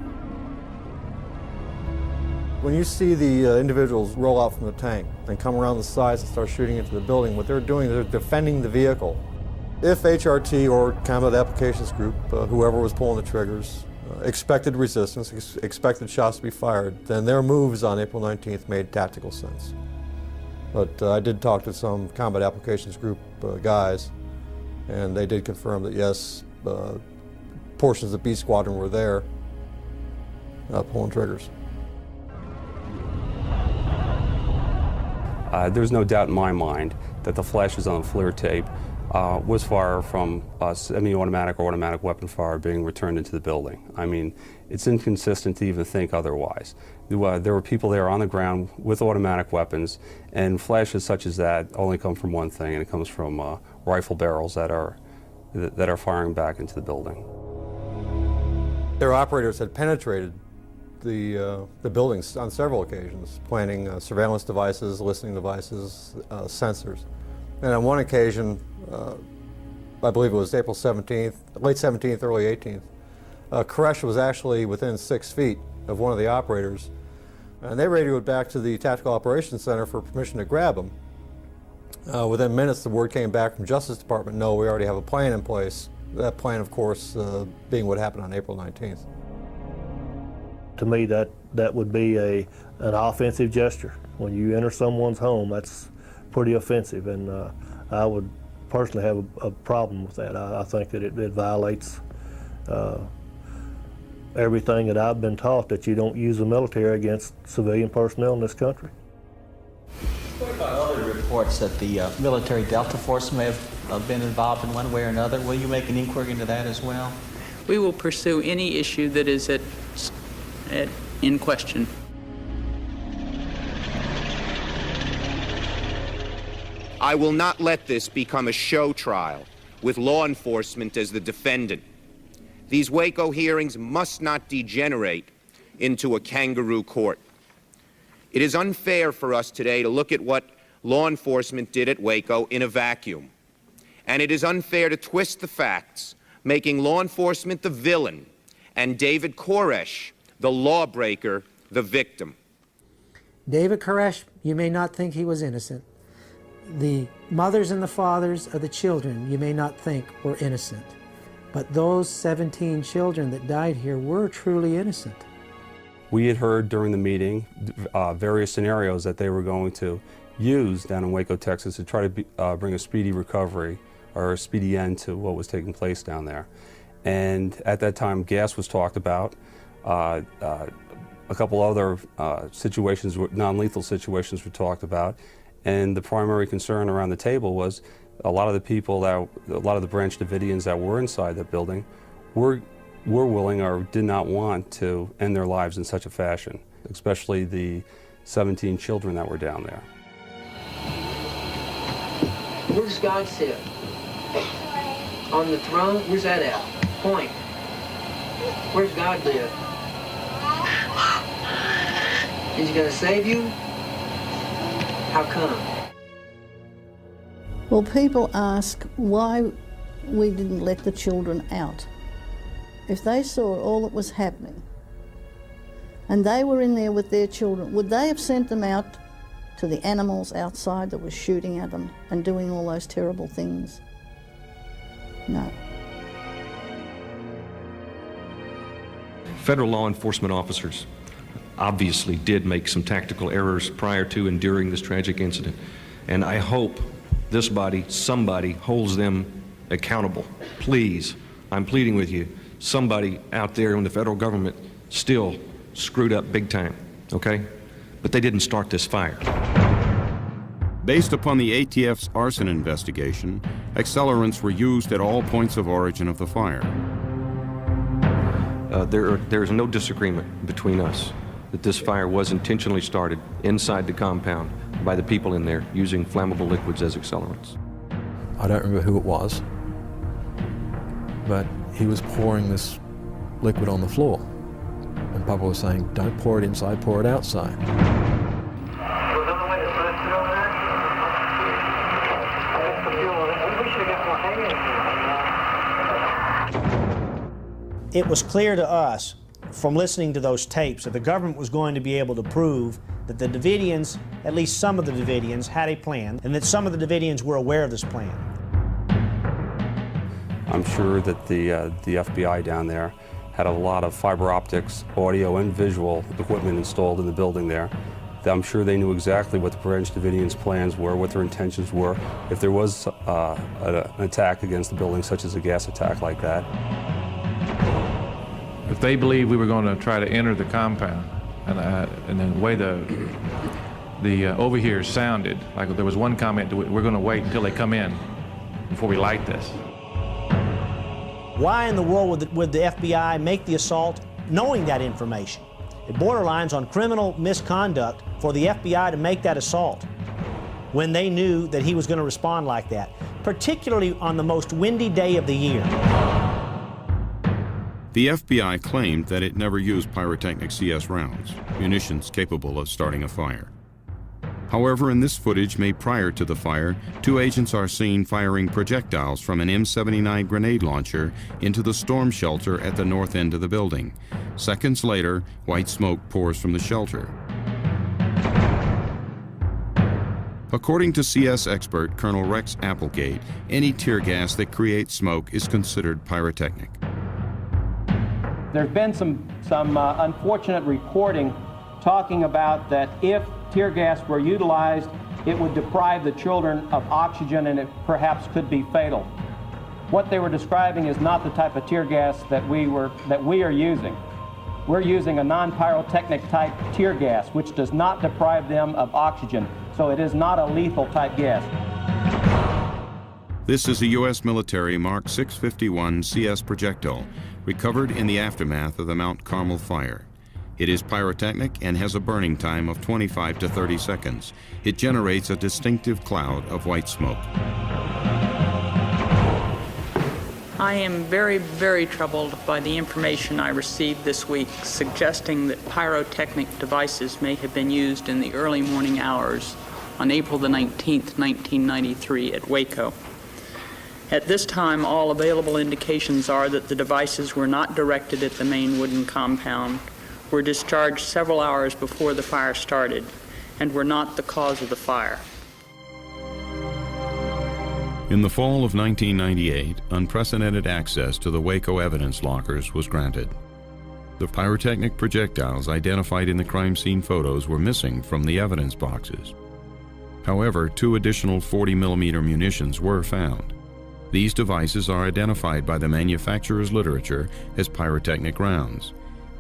S21: When you see the individuals roll out from the tank and come around the sides and start shooting into the building, what they're doing, they're defending the vehicle. If HRT or Combat Applications Group, whoever was pulling the triggers, expected resistance, expected shots to be fired, then their moves on April 19th made tactical sense. But I did talk to some Combat Applications Group guys, and they did confirm that yes, portions of B Squadron were there pulling triggers.
S29: There's no doubt in my mind that the flashes on the FLIR tape was fire from semi-automatic or automatic weapon fire being returned into the building. I mean, it's inconsistent to even think otherwise. There were people there on the ground with automatic weapons, and flashes such as that only come from one thing, and it comes from rifle barrels that are firing back into the building.
S21: Their operators had penetrated the buildings on several occasions, planting surveillance devices, listening devices, sensors. And on one occasion, I believe it was April 17th, late 17th, early 18th, Koresh was actually within 6 feet of one of the operators, and they radioed back to the Tactical Operations Center for permission to grab him. Within minutes, the word came back from Justice Department, no, we already have a plan in place. That plan, of course, being what happened on April 19th.
S2: To me, that would be an offensive gesture. When you enter someone's home, that's pretty offensive, and I would personally have a problem with that. I think that it violates everything that I've been taught, that you don't use the military against civilian personnel in this country.
S3: What about other reports that the military Delta Force may have been involved in one way or another? Will you make an inquiry into that as well?
S7: We will pursue any issue that is in question.
S25: I will not let this become a show trial with law enforcement as the defendant. These Waco hearings must not degenerate into a kangaroo court. It is unfair for us today to look at what law enforcement did at Waco in a vacuum. And it is unfair to twist the facts, making law enforcement the villain and David Koresh, the lawbreaker, the victim.
S5: David Koresh, you may not think he was innocent. The mothers and the fathers of the children you may not think were innocent. But those 17 children that died here were truly innocent.
S29: We had heard during the meeting various scenarios that they were going to use down in Waco, Texas to try to bring a speedy recovery or a speedy end to what was taking place down there. And at that time, gas was talked about. A couple other situations, non-lethal situations were talked about. And the primary concern around the table was a lot of the people a lot of the Branch Davidians that were inside that building were willing or did not want to end their lives in such a fashion, especially the 17 children that were down there.
S15: Where's God sit? On the throne? Where's that at? Point. Where's God live? Is he going to save you? How come?
S16: Well, people ask why we didn't let the children out. If they saw all that was happening, and they were in there with their children, would they have sent them out to the animals outside that were shooting at them and doing all those terrible things? No.
S6: Federal law enforcement officers obviously did make some tactical errors prior to and during this tragic incident, and I hope this body, somebody, holds them accountable. Please, I'm pleading with you, somebody out there in the federal government still screwed up big time, okay? But they didn't start this fire.
S1: Based upon the ATF's arson investigation, accelerants were used at all points of origin of the fire.
S6: There is no disagreement between us that this fire was intentionally started inside the compound by the people in there using flammable liquids as accelerants.
S4: I don't remember who it was, but he was pouring this liquid on the floor. And Papa was saying, don't pour it inside, pour it outside.
S8: It was clear to us from listening to those tapes that the government was going to be able to prove that the Davidians, at least some of the Davidians, had a plan, and that some of the Davidians were aware of this plan.
S29: I'm sure that the FBI down there had a lot of fiber optics, audio, and visual equipment installed in the building there. I'm sure they knew exactly what the French Davidians' plans were, what their intentions were, if there was an attack against the building, such as a gas attack like that.
S13: If they believed we were going to try to enter the compound, and the way the overhears sounded, like there was one comment, we're going to wait until they come in before we light this.
S8: Why in the world would the FBI make the assault knowing that information? It borderlines on criminal misconduct for the FBI to make that assault when they knew that he was going to respond like that, particularly on the most windy day of the year.
S1: The FBI claimed that it never used pyrotechnic CS rounds, munitions capable of starting a fire. However, in this footage made prior to the fire, two agents are seen firing projectiles from an M79 grenade launcher into the storm shelter at the north end of the building. Seconds later, white smoke pours from the shelter. According to CS expert Colonel Rex Applegate, any tear gas that creates smoke is considered pyrotechnic.
S9: There's been some unfortunate reporting talking about that if tear gas were utilized, it would deprive the children of oxygen and it perhaps could be fatal. What they were describing is not the type of tear gas that we are using. We're using a non-pyrotechnic type tear gas, which does not deprive them of oxygen, so it is not a lethal type gas.
S1: This is a U.S. military Mark 651 CS projectile recovered in the aftermath of the Mount Carmel fire. It is pyrotechnic and has a burning time of 25 to 30 seconds. It generates a distinctive cloud of white smoke.
S7: I am very, very troubled by the information I received this week suggesting that pyrotechnic devices may have been used in the early morning hours on April the 19th, 1993 at Waco. At this time, all available indications are that the devices were not directed at the main wooden compound, were discharged several hours before the fire started, and were not the cause of the fire.
S1: In the fall of 1998, unprecedented access to the Waco evidence lockers was granted. The pyrotechnic projectiles identified in the crime scene photos were missing from the evidence boxes. However, 2 additional 40mm munitions were found. These devices are identified by the manufacturer's literature as pyrotechnic rounds.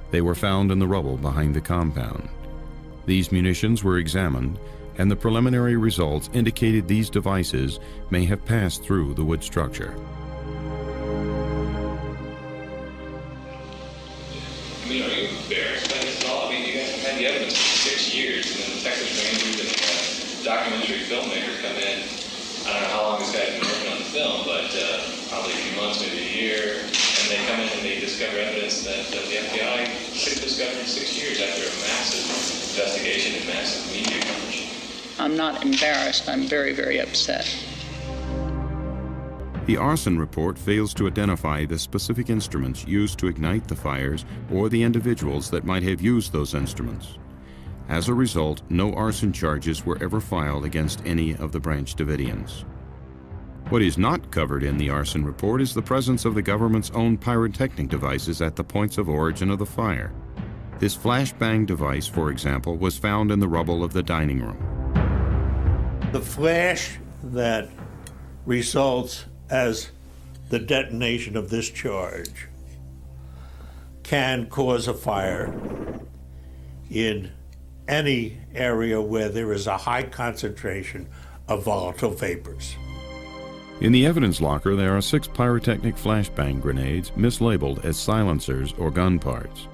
S1: They were found in the rubble behind the compound. These munitions were examined, and the preliminary results indicated these devices may have passed through the wood structure.
S10: I mean, are you embarrassed by this at all? I mean, you guys have had the evidence for 6 years, and then the Texas Rangers and documentary filmmakers come in. I don't know how long this guy's been working on the film, but probably a few months, maybe a year, and they come in and they discover evidence that the FBI should have discovered in 6 years after a massive investigation and massive media coverage.
S7: I'm not embarrassed. I'm very, very upset.
S1: The arson report fails to identify the specific instruments used to ignite the fires or the individuals that might have used those instruments. As a result, no arson charges were ever filed against any of the Branch Davidians. What is not covered in the arson report is the presence of the government's own pyrotechnic devices at the points of origin of the fire. This flashbang device, for example, was found in the rubble of the dining room.
S11: The flash that results as the detonation of this charge can cause a fire in any area where there is a high concentration of volatile vapors.
S1: In the evidence locker, there are 6 pyrotechnic flashbang grenades mislabeled as silencers or gun parts.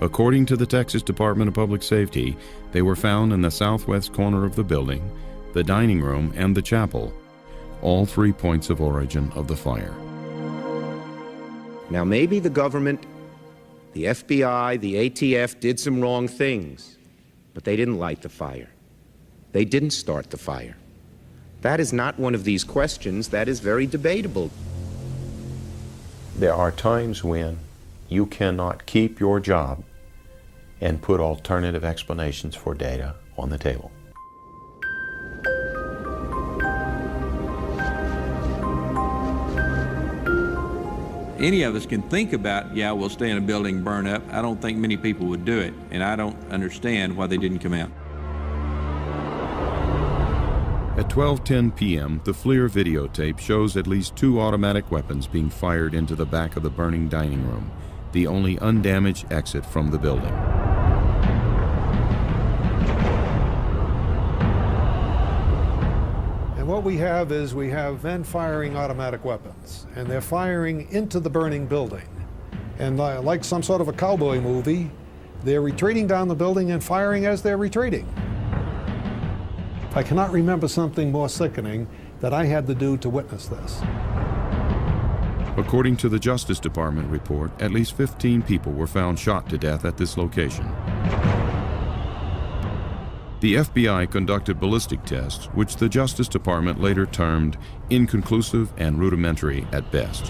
S1: According to the Texas Department of Public Safety, they were found in the southwest corner of the building, the dining room, and the chapel, all 3 points of origin of the fire.
S25: Now, maybe the government, the FBI, the ATF did some wrong things, but they didn't light the fire. They didn't start the fire. That is not one of these questions that is very debatable.
S1: There are times when you cannot keep your job and put alternative explanations for data on the table.
S14: Any of us can think about, yeah, we'll stay in a building, burn up. I don't think many people would do it, and I don't understand why they didn't come out.
S1: At 12:10 p.m., the FLIR videotape shows at least 2 automatic weapons being fired into the back of the burning dining room, the only undamaged exit from the building.
S17: And what we have is we have men firing automatic weapons, and they're firing into the burning building. And like some sort of a cowboy movie, they're retreating down the building and firing as they're retreating. I cannot remember something more sickening that I had to do to witness this.
S1: According to the Justice Department report, at least 15 people were found shot to death at this location. The FBI conducted ballistic tests, which the Justice Department later termed inconclusive and rudimentary at best.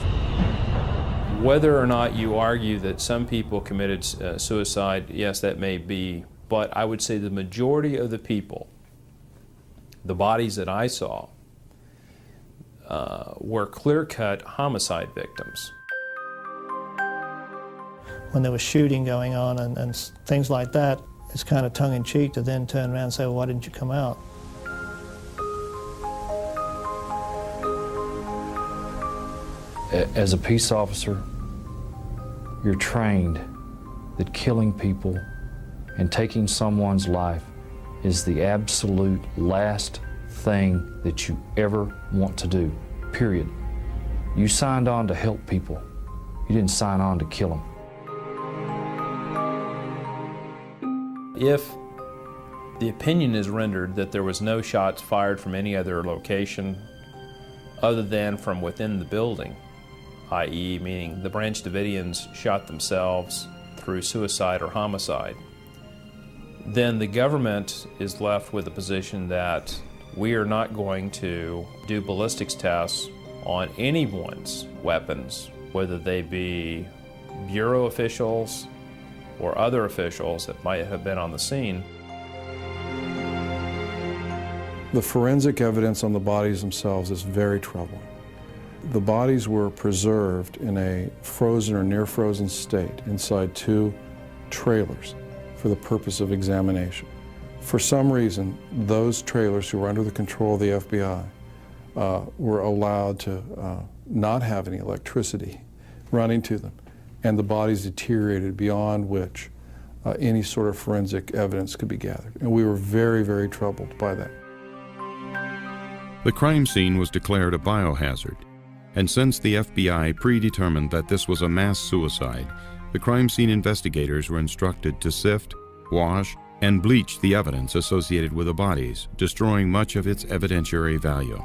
S18: Whether or not you argue that some people committed suicide, yes, that may be, but I would say the majority of the people, the bodies that I saw, were clear-cut homicide victims.
S19: When there was shooting going on and things like that, it's kind of tongue-in-cheek to then turn around and say, well, why didn't you come out?
S20: As a peace officer, you're trained that killing people and taking someone's life is the absolute last thing that you ever want to do, period. You signed on to help people. You didn't sign on to kill them.
S18: If the opinion is rendered that there was no shots fired from any other location other than from within the building, i.e. meaning the Branch Davidians shot themselves through suicide or homicide, then the government is left with a position that we are not going to do ballistics tests on anyone's weapons, whether they be Bureau officials or other officials that might have been on the scene.
S12: The forensic evidence on the bodies themselves is very troubling. The bodies were preserved in a frozen or near frozen state inside 2 trailers for the purpose of examination. For some reason, those trailers who were under the control of the FBI were allowed to not have any electricity running to them, and the bodies deteriorated beyond which any sort of forensic evidence could be gathered. And we were very, very troubled by that.
S1: The crime scene was declared a biohazard, and since the FBI predetermined that this was a mass suicide, the crime scene investigators were instructed to sift, wash, and bleach the evidence associated with the bodies, destroying much of its evidentiary value.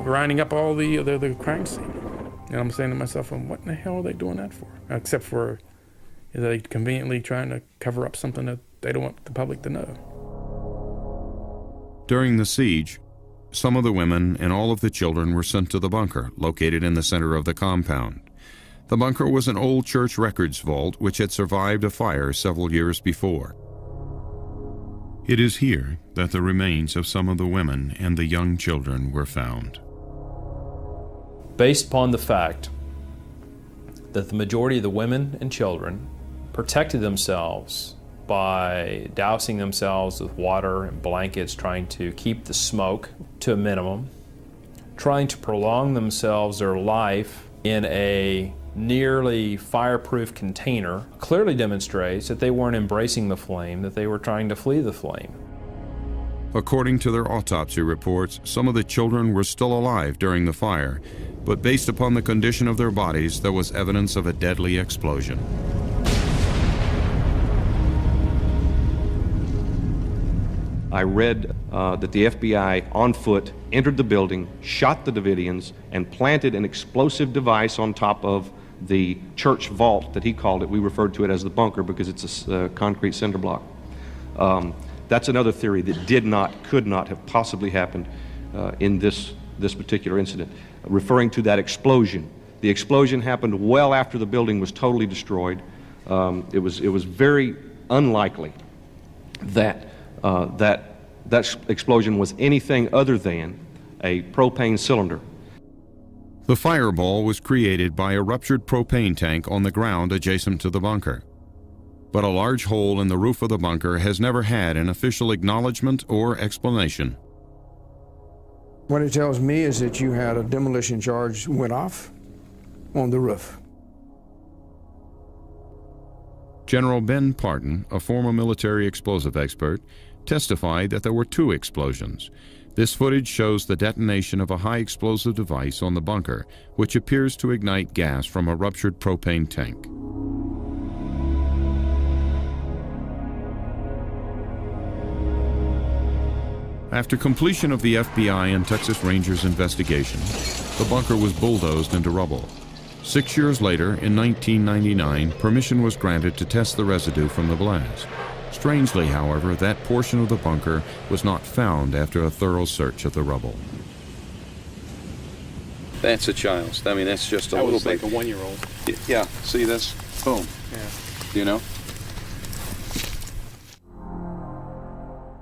S22: Grinding up all the crime scene. And I'm saying to myself, well, what in the hell are they doing that for? Except for, are they conveniently trying to cover up something that they don't want the public to know?
S1: During the siege, Some of the women and all of the children were sent to the bunker, located in the center of the compound. The bunker was an old church records vault which had survived a fire several years before. It is here that the remains of some of the women and the young children were found.
S18: Based upon the fact that the majority of the women and children protected themselves by dousing themselves with water and blankets, trying to keep the smoke to a minimum, trying to prolong themselves, their life, in a nearly fireproof container, clearly demonstrates that they weren't embracing the flame, that they were trying to flee the flame.
S1: According to their autopsy reports, some of the children were still alive during the fire, but based upon the condition of their bodies, there was evidence of a deadly explosion.
S6: I read that the FBI on foot entered the building, shot the Davidians, and planted an explosive device on top of the church vault that he called it. We referred to it as the bunker because it's a concrete cinder block. That's another theory that could not have possibly happened in this particular incident, referring to that explosion. The explosion happened well after the building was totally destroyed. It was very unlikely that that explosion was anything other than a propane cylinder.
S1: The fireball was created by a ruptured propane tank on the ground adjacent to the bunker. But a large hole in the roof of the bunker has never had an official acknowledgement or explanation.
S2: What it tells me is that you had a demolition charge went off on the roof.
S1: General Ben Parton, a former military explosive expert, testified that there were 2 explosions. This footage shows the detonation of a high explosive device on the bunker, which appears to ignite gas from a ruptured propane tank. After completion of the FBI and Texas Rangers investigation, the bunker was bulldozed into rubble. 6 years later, in 1999, permission was granted to test the residue from the blast. Strangely, however, that portion of the bunker was not found after a thorough search of the rubble.
S3: That's a child's. I mean, that's just a
S22: That
S3: little
S22: was
S3: bit.
S22: like a 1-year-old.
S3: Yeah, see this? Boom.
S22: Yeah.
S3: You know?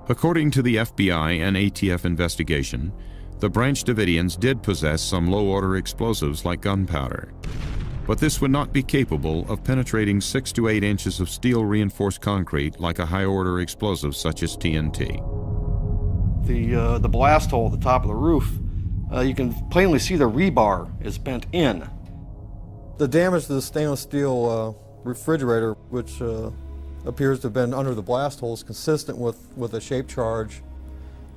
S1: According to the FBI and ATF investigation, the Branch Davidians did possess some low-order explosives like gunpowder. But this would not be capable of penetrating 6 to 8 inches of steel-reinforced concrete like a high-order explosive such as TNT.
S5: The blast hole at the top of the roof, you can plainly see the rebar is bent in.
S4: The damage to the stainless steel refrigerator, which appears to have been under the blast hole, is consistent with a shape charge,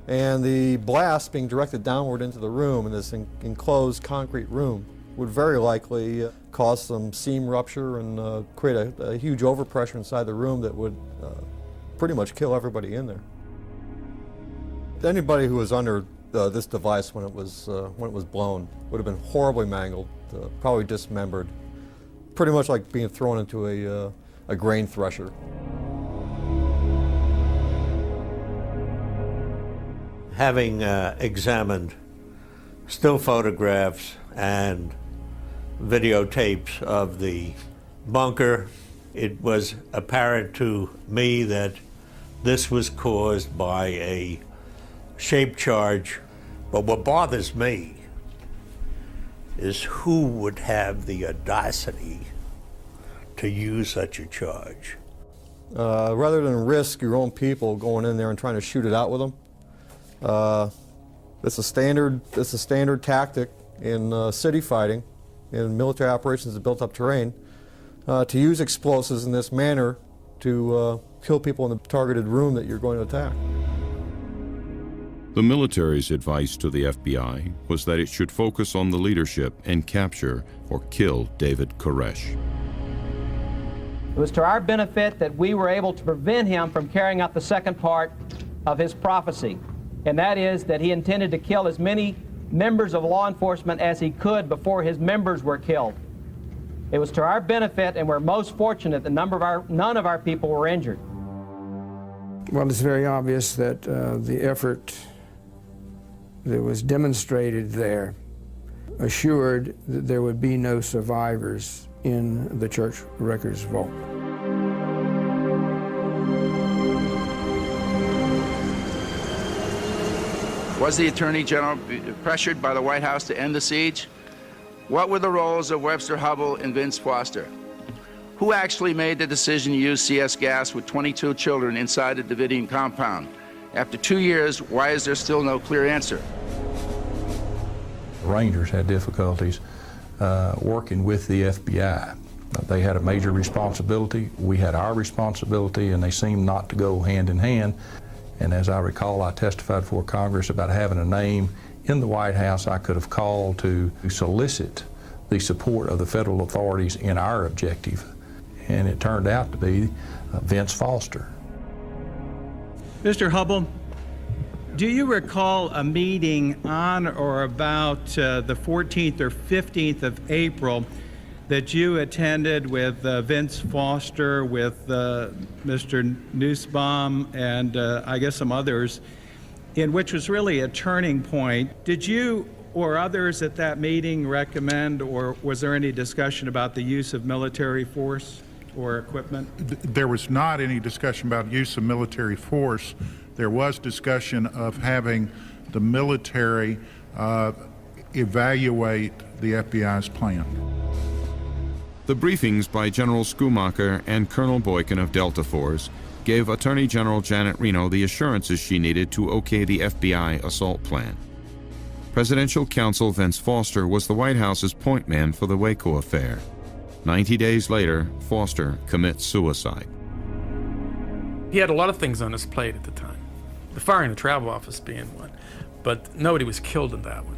S4: and the blast being directed downward into the room in this enclosed concrete room would very likely cause some seam rupture and create a huge overpressure inside the room that would pretty much kill everybody in there. Anybody who was under this device when it was blown would have been horribly mangled, probably dismembered, pretty much like being thrown into a grain thresher.
S11: Having examined still photographs and videotapes of the bunker, it was apparent to me that this was caused by a shape charge. But what bothers me is who would have the audacity to use such a charge.
S4: Rather than risk your own people going in there and trying to shoot it out with them, it's a standard tactic in city fighting, in military operations of built-up terrain, to use explosives in this manner to kill people in the targeted room that you're going to attack.
S1: The military's advice to the FBI was that it should focus on the leadership and capture or kill David Koresh.
S9: It was to our benefit that we were able to prevent him from carrying out the second part of his prophecy, and that is that he intended to kill as many members of law enforcement as he could before his members were killed. It was to our benefit, and we're most fortunate that none of our people were injured.
S2: that was demonstrated there assured that there would be no survivors in the church records vault.
S15: Was the Attorney General pressured by the White House to end the siege? What were the roles of Webster Hubbell and Vince Foster? Who actually made the decision to use CS gas with 22 children inside the Davidian compound? After 2 years, why is there still no clear answer?
S16: Rangers had difficulties working with the FBI. They had a major responsibility, we had our responsibility, and they seemed not to go hand in hand. And as I recall, I testified before Congress about having a name in the White House I could have called to solicit the support of the federal authorities in our objective. And it turned out to be Vince Foster.
S21: Mr. Hubbell, do you recall a meeting on or about the 14th or 15th of April that you attended with Vince Foster, with Mr. Nussbaum, and I guess some others, in which was really a turning point? Did you or others at that meeting recommend, or was there any discussion about the use of military force or equipment?
S23: There was not any discussion about use of military force. There was discussion of having the military evaluate the FBI's plan.
S1: The briefings by General Schumacher and Colonel Boykin of Delta Force gave Attorney General Janet Reno the assurances she needed to okay the FBI assault plan. Presidential counsel Vince Foster was the White House's point man for the Waco affair. 90 days later, Foster commits suicide.
S22: He had a lot of things on his plate at the time, the firing the travel office being one, but nobody was killed in that one.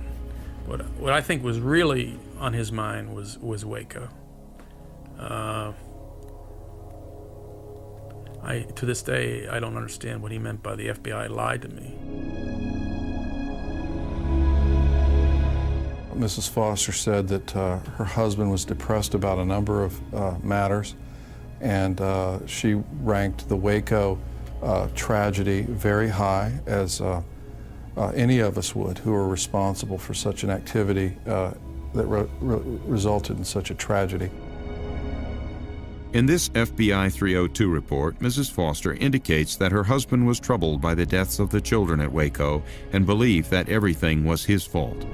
S22: What I think was really on his mind was Waco. To this day, I don't understand what he meant by the FBI lied to me.
S12: Mrs. Foster said that her husband was depressed about a number of matters, and she ranked the Waco tragedy very high, as any of us would who are responsible for such an activity that resulted in such a tragedy.
S1: In this FBI 302 report, Mrs. Foster indicates that her husband was troubled by the deaths of the children at Waco and believed that everything was his fault.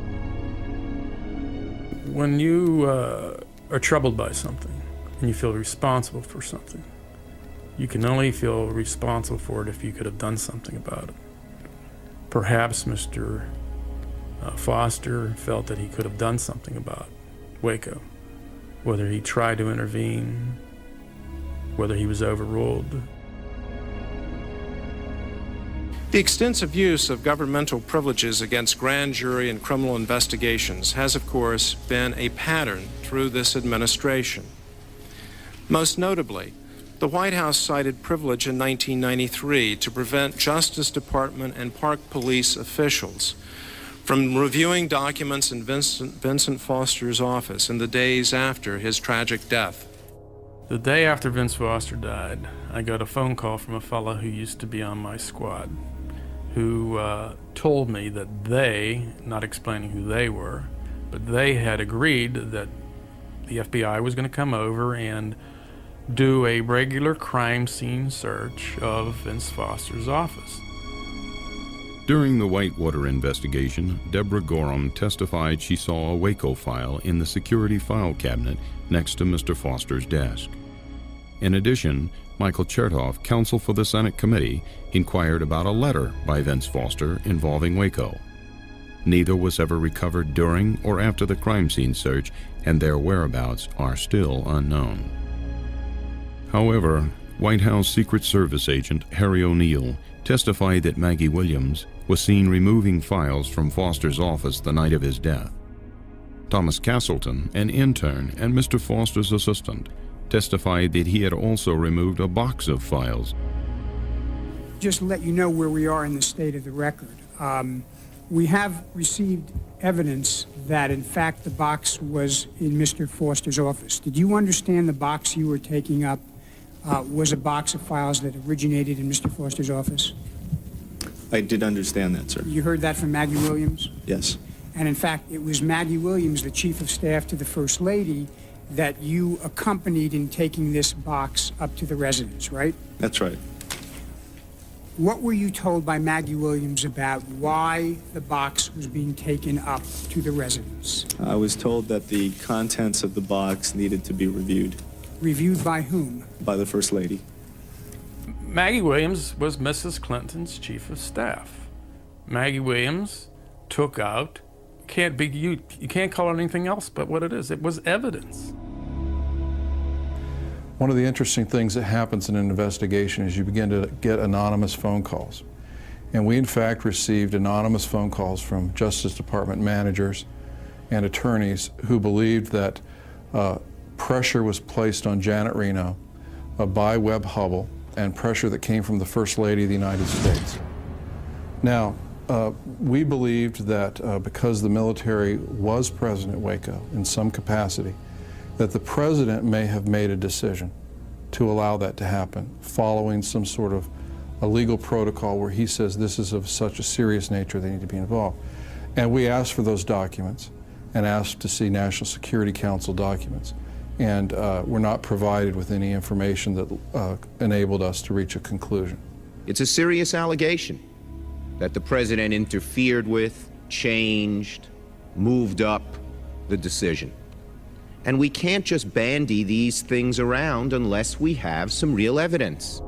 S22: When you are troubled by something and you feel responsible for something, you can only feel responsible for it if you could have done something about it. Perhaps Mr. Foster felt that he could have done something about Waco, whether he tried to intervene, whether he was overruled.
S24: The extensive use of governmental privileges against grand jury and criminal investigations has, of course, been a pattern through this administration. Most notably, the White House cited privilege in 1993 to prevent Justice Department and Park Police officials from reviewing documents in Vincent Foster's office in the days after his tragic death.
S22: The day after Vince Foster died, I got a phone call from a fellow who used to be on my squad, who told me that they, not explaining who they were, but they had agreed that the FBI was going to come over and do a regular crime scene search of Vince Foster's office.
S1: During the Whitewater investigation, Deborah Gorham testified she saw a Waco file in the security file cabinet next to Mr. Foster's desk. In addition, Michael Chertoff, counsel for the Senate committee, inquired about a letter by Vince Foster involving Waco. Neither was ever recovered during or after the crime scene search, and their whereabouts are still unknown. However, White House Secret Service agent Harry O'Neill testified that Maggie Williams was seen removing files from Foster's office the night of his death. Thomas Castleton, an intern and Mr. Foster's assistant, testified that he had also removed a box of files.
S26: Just to let you know where we are in the state of the record. We have received evidence that, in fact, the box was in Mr. Foster's office. Did you understand the box you were taking up was a box of files that originated in Mr. Foster's office?
S7: I did understand that, sir.
S26: You heard that from Maggie Williams?
S7: Yes.
S26: And in fact, it was Maggie Williams, the Chief of Staff to the First Lady, that you accompanied in taking this box up to the residence, right?
S7: That's right.
S26: What were you told by Maggie Williams about why the box was being taken up to the residence?
S7: I was told that the contents of the box needed to be reviewed.
S26: Reviewed by whom?
S7: By the First Lady.
S22: Maggie Williams was Mrs. Clinton's chief of staff. Maggie Williams took out, you can't call it anything else but what it is. It was evidence.
S12: One of the interesting things that happens in an investigation is you begin to get anonymous phone calls. And we in fact received anonymous phone calls from Justice Department managers and attorneys who believed that pressure was placed on Janet Reno by Webb Hubbell, and pressure that came from the First Lady of the United States. Now, we believed that because the military was present at Waco in some capacity, that the President may have made a decision to allow that to happen, following some sort of a legal protocol where he says this is of such a serious nature they need to be involved. And we asked for those documents and asked to see National Security Council documents. And were not provided with any information that enabled us to reach a conclusion.
S8: It's a serious allegation that the President interfered with, changed, moved up the decision. And we can't just bandy these things around unless we have some real evidence.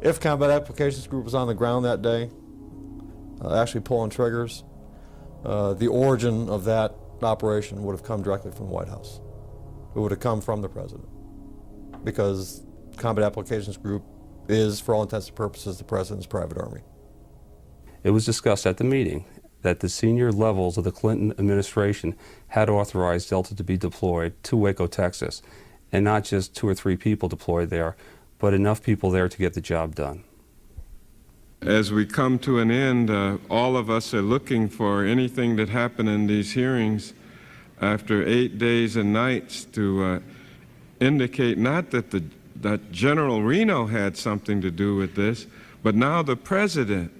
S4: If Combat Applications Group was on the ground that day, actually pulling triggers, the origin of that operation would have come directly from the White House. It would have come from the President, because Combat Applications Group is, for all intents and purposes, the President's private army.
S10: It was discussed at the meeting that the senior levels of the Clinton administration had authorized Delta to be deployed to Waco, Texas, and not just 2 or 3 people deployed there, but enough people there to get the job done.
S13: As we come to an end, all of us are looking for anything that happened in these hearings after 8 days and nights to indicate not that General Reno had something to do with this, but now the President.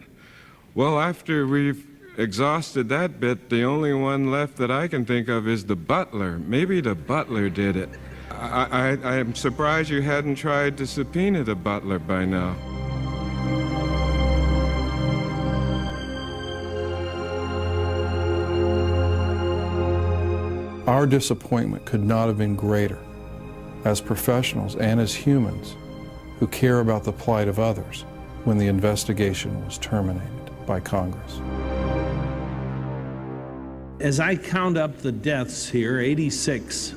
S13: Well, after we've exhausted that bit, the only one left that I can think of is the butler. Maybe the butler did it. I am surprised you hadn't tried to subpoena the butler by now.
S12: Our disappointment could not have been greater as professionals and as humans who care about the plight of others when the investigation was terminated by Congress.
S14: As I count up the deaths here, 86,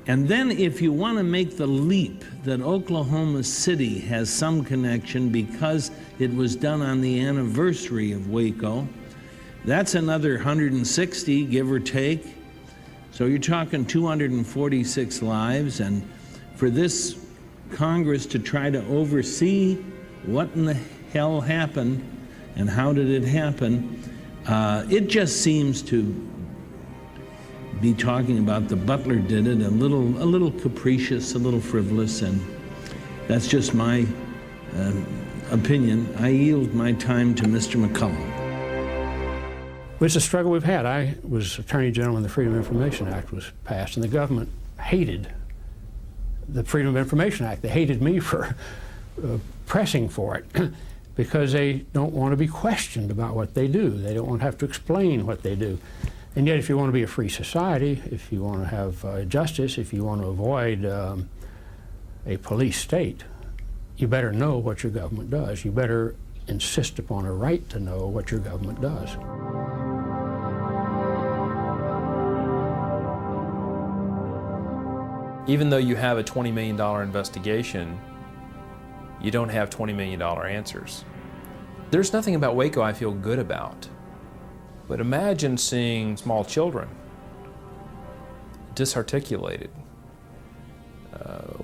S14: and then if you want to make the leap that Oklahoma City has some connection because it was done on the anniversary of Waco, that's another 160, give or take. So you're talking 246 lives, and for this Congress to try to oversee what in the hell happened and how did it happen, it just seems to be talking about the butler did it a little capricious, a little frivolous, and that's just my opinion. I yield my time to Mr. McCullum.
S25: It's a struggle we've had. I was Attorney General when the Freedom of Information Act was passed, and the government hated the Freedom of Information Act. They hated me for pressing for it because they don't want to be questioned about what they do. They don't want to have to explain what they do. And yet, if you want to be a free society, if you want to have justice, if you want to avoid a police state, you better know what your government does. You better insist upon a right to know what your government does.
S18: Even though you have a $20 million investigation, you don't have $20 million answers. There's nothing about Waco I feel good about. But imagine seeing small children disarticulated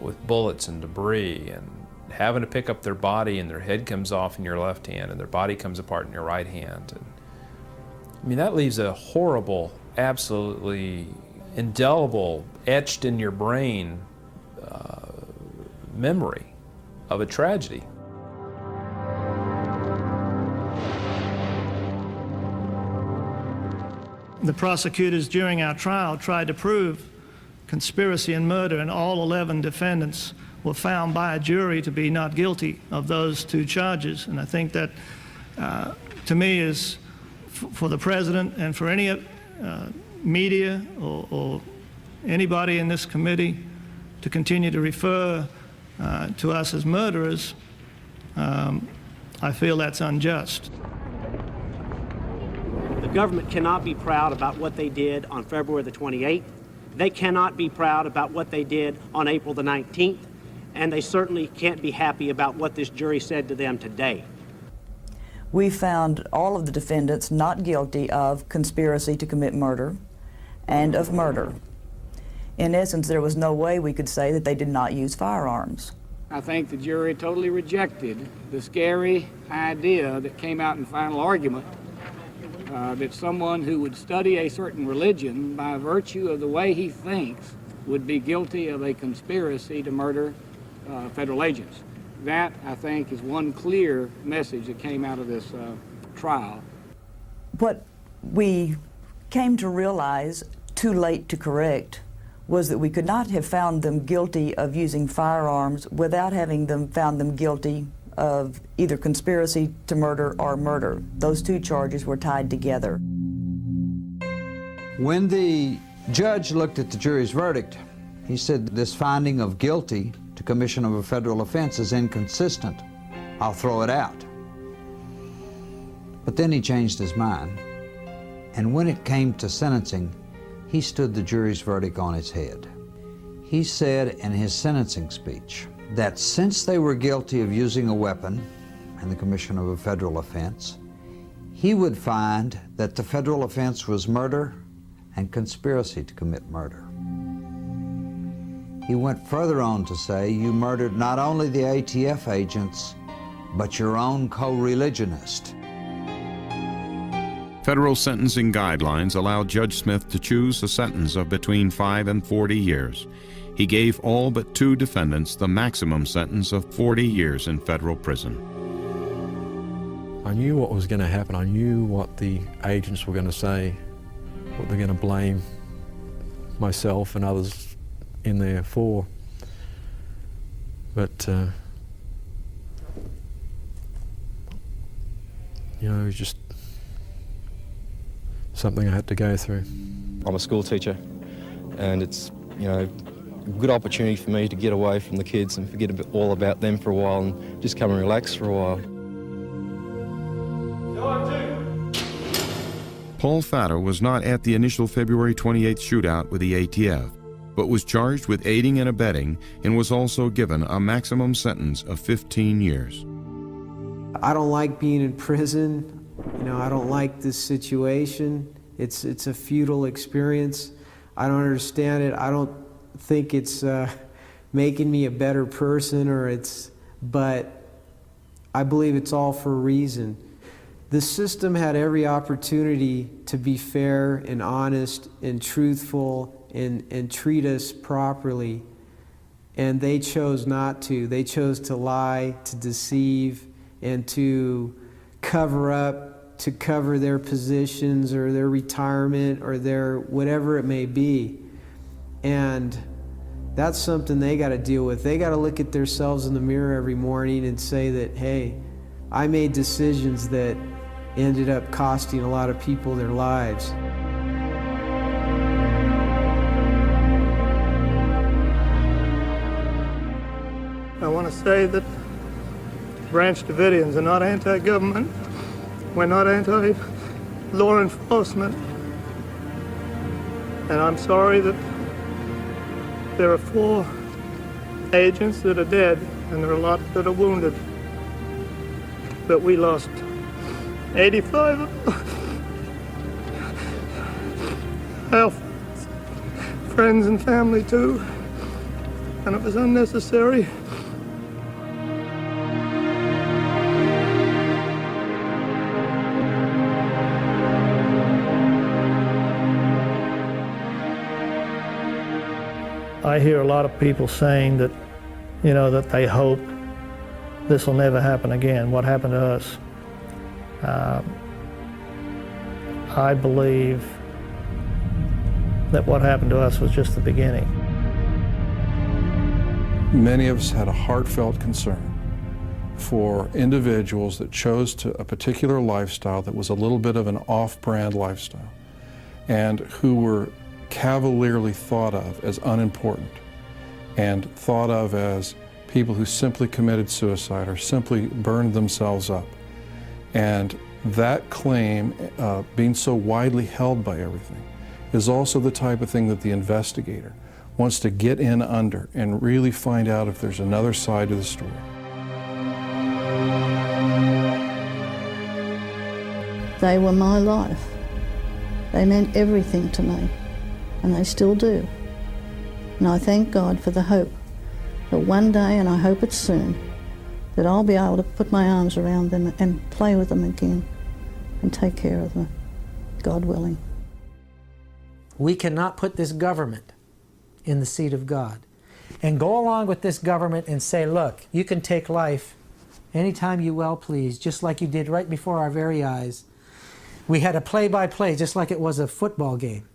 S18: with bullets and debris, and having to pick up their body and their head comes off in your left hand and their body comes apart in your right hand. And, I mean, that leaves a horrible, absolutely indelible, etched in your brain memory of a tragedy.
S3: The prosecutors during our trial tried to prove conspiracy and murder, and all 11 defendants were found by a jury to be not guilty of those 2 charges. And I think that, to me, is for the president and for any media or anybody in this committee to continue to refer to us as murderers, I feel that's unjust.
S5: The government cannot be proud about what they did on February the 28th. They cannot be proud about what they did on April the 19th. And they certainly can't be happy about what this jury said to them today.
S6: We found all of the defendants not guilty of conspiracy to commit murder and of murder. In essence, there was no way we could say that they did not use firearms.
S17: I think the jury totally rejected the scary idea that came out in final argument that someone who would study a certain religion by virtue of the way he thinks would be guilty of a conspiracy to murder federal agents. That, I think, is one clear message that came out of this trial.
S6: What we came to realize, too late to correct, was that we could not have found them guilty of using firearms without having found them guilty of either conspiracy to murder or murder. Those 2 charges were tied together.
S19: When the judge looked at the jury's verdict, he said this finding of guilty to commission of a federal offense is inconsistent. I'll throw it out. But then he changed his mind, and when it came to sentencing, he stood the jury's verdict on its head. He said in his sentencing speech that since they were guilty of using a weapon in the commission of a federal offense, he would find that the federal offense was murder and conspiracy to commit murder. He went further on to say, you murdered not only the ATF agents, but your own co-religionist.
S1: Federal sentencing guidelines allowed Judge Smith to choose a sentence of between 5 and 40 years. He gave all but 2 defendants the maximum sentence of 40 years in federal prison.
S4: I knew what was going to happen. I knew what the agents were going to say, what they're going to blame myself and others in there for. But, you know, it was just something I had to go through.
S20: I'm a school teacher, and it's, you know, a good opportunity for me to get away from the kids and forget all about them for a while and just come and relax for a while.
S1: Paul Fatter was not at the initial February 28th shootout with the ATF, but was charged with aiding and abetting and was also given a maximum sentence of 15 years.
S27: I don't like being in prison. You know, I don't like this situation. It's a futile experience. I don't understand it. I don't think it's making me a better person, but I believe it's all for a reason. The system had every opportunity to be fair and honest and truthful and treat us properly, and they chose not to. They chose to lie, to deceive, and to cover up, to cover their positions or their retirement or their whatever it may be. And that's something they got to deal with. They got to look at themselves in the mirror every morning and say that, hey, I made decisions that ended up costing a lot of people their lives.
S3: I want to say that Branch Davidians are not anti-government. We're not anti-law enforcement. And I'm sorry that there are 4 agents that are dead and there are a lot that are wounded. But we lost 85 of our friends and family too. And it was unnecessary. I hear a lot of people saying that, you know, that they hope this will never happen again, what happened to us. I believe that what happened to us was just the beginning.
S12: Many of us had a heartfelt concern for individuals that chose a particular lifestyle that was a little bit of an off-brand lifestyle and who were cavalierly thought of as unimportant and thought of as people who simply committed suicide or simply burned themselves up. And that claim, being so widely held by everything, is also the type of thing that the investigator wants to get in under and really find out if there's another side to the story.
S2: They were my life. They meant everything to me, and they still do. And I thank God for the hope that one day, and I hope it's soon, that I'll be able to put my arms around them and play with them again and take care of them, God willing.
S9: We cannot put this government in the seat of God and go along with this government and say, look, you can take life anytime you well please, just like you did right before our very eyes. We had a play-by-play just like it was a football game.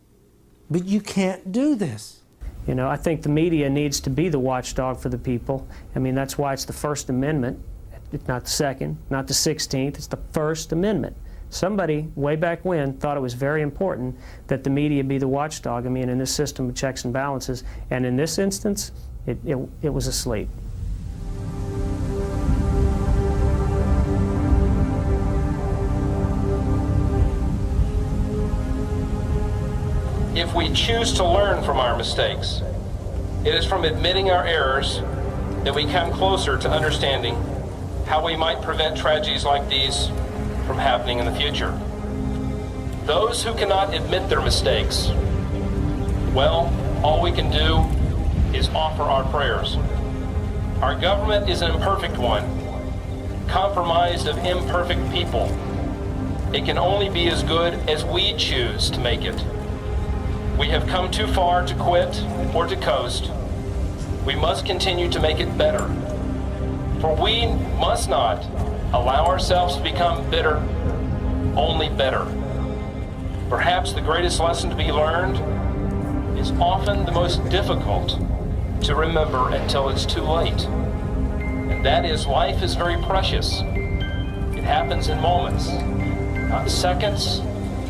S9: But you can't do this.
S11: You know, I think the media needs to be the watchdog for the people. I mean, that's why it's the First Amendment. It's not the Second, not the 16th, it's the First Amendment. Somebody, way back when, thought it was very important that the media be the watchdog, I mean, in this system of checks and balances. And in this instance, it was asleep.
S15: If we choose to learn from our mistakes, it is from admitting our errors that we come closer to understanding how we might prevent tragedies like these from happening in the future. Those who cannot admit their mistakes, well, all we can do is offer our prayers. Our government is an imperfect one, compromised of imperfect people. It can only be as good as we choose to make it. We have come too far to quit or to coast. We must continue to make it better. For we must not allow ourselves to become bitter, only better. Perhaps the greatest lesson to be learned is often the most difficult to remember until it's too late. And that is, life is very precious. It happens in moments, not seconds,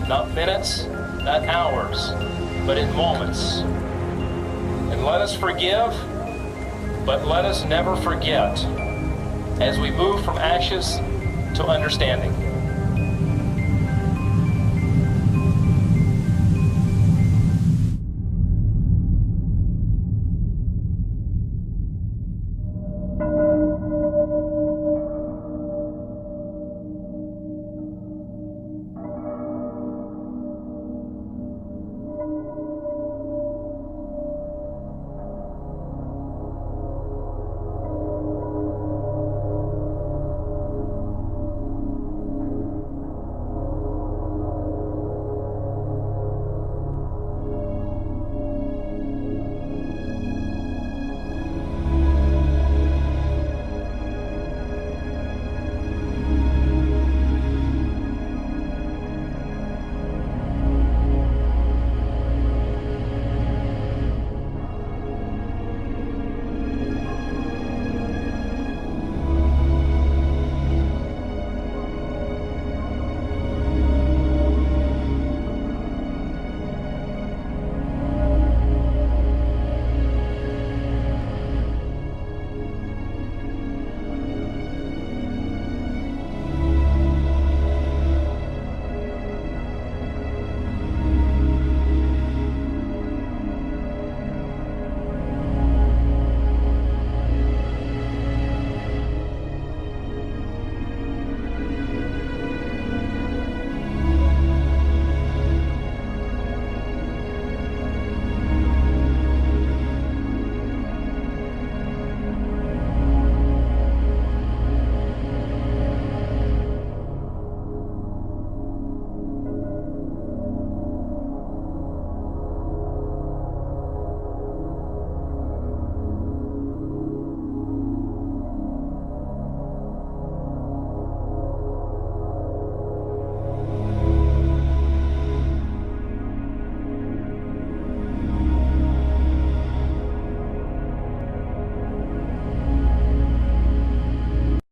S15: not minutes, not hours, but in moments. And let us forgive, but let us never forget as we move from ashes to understanding.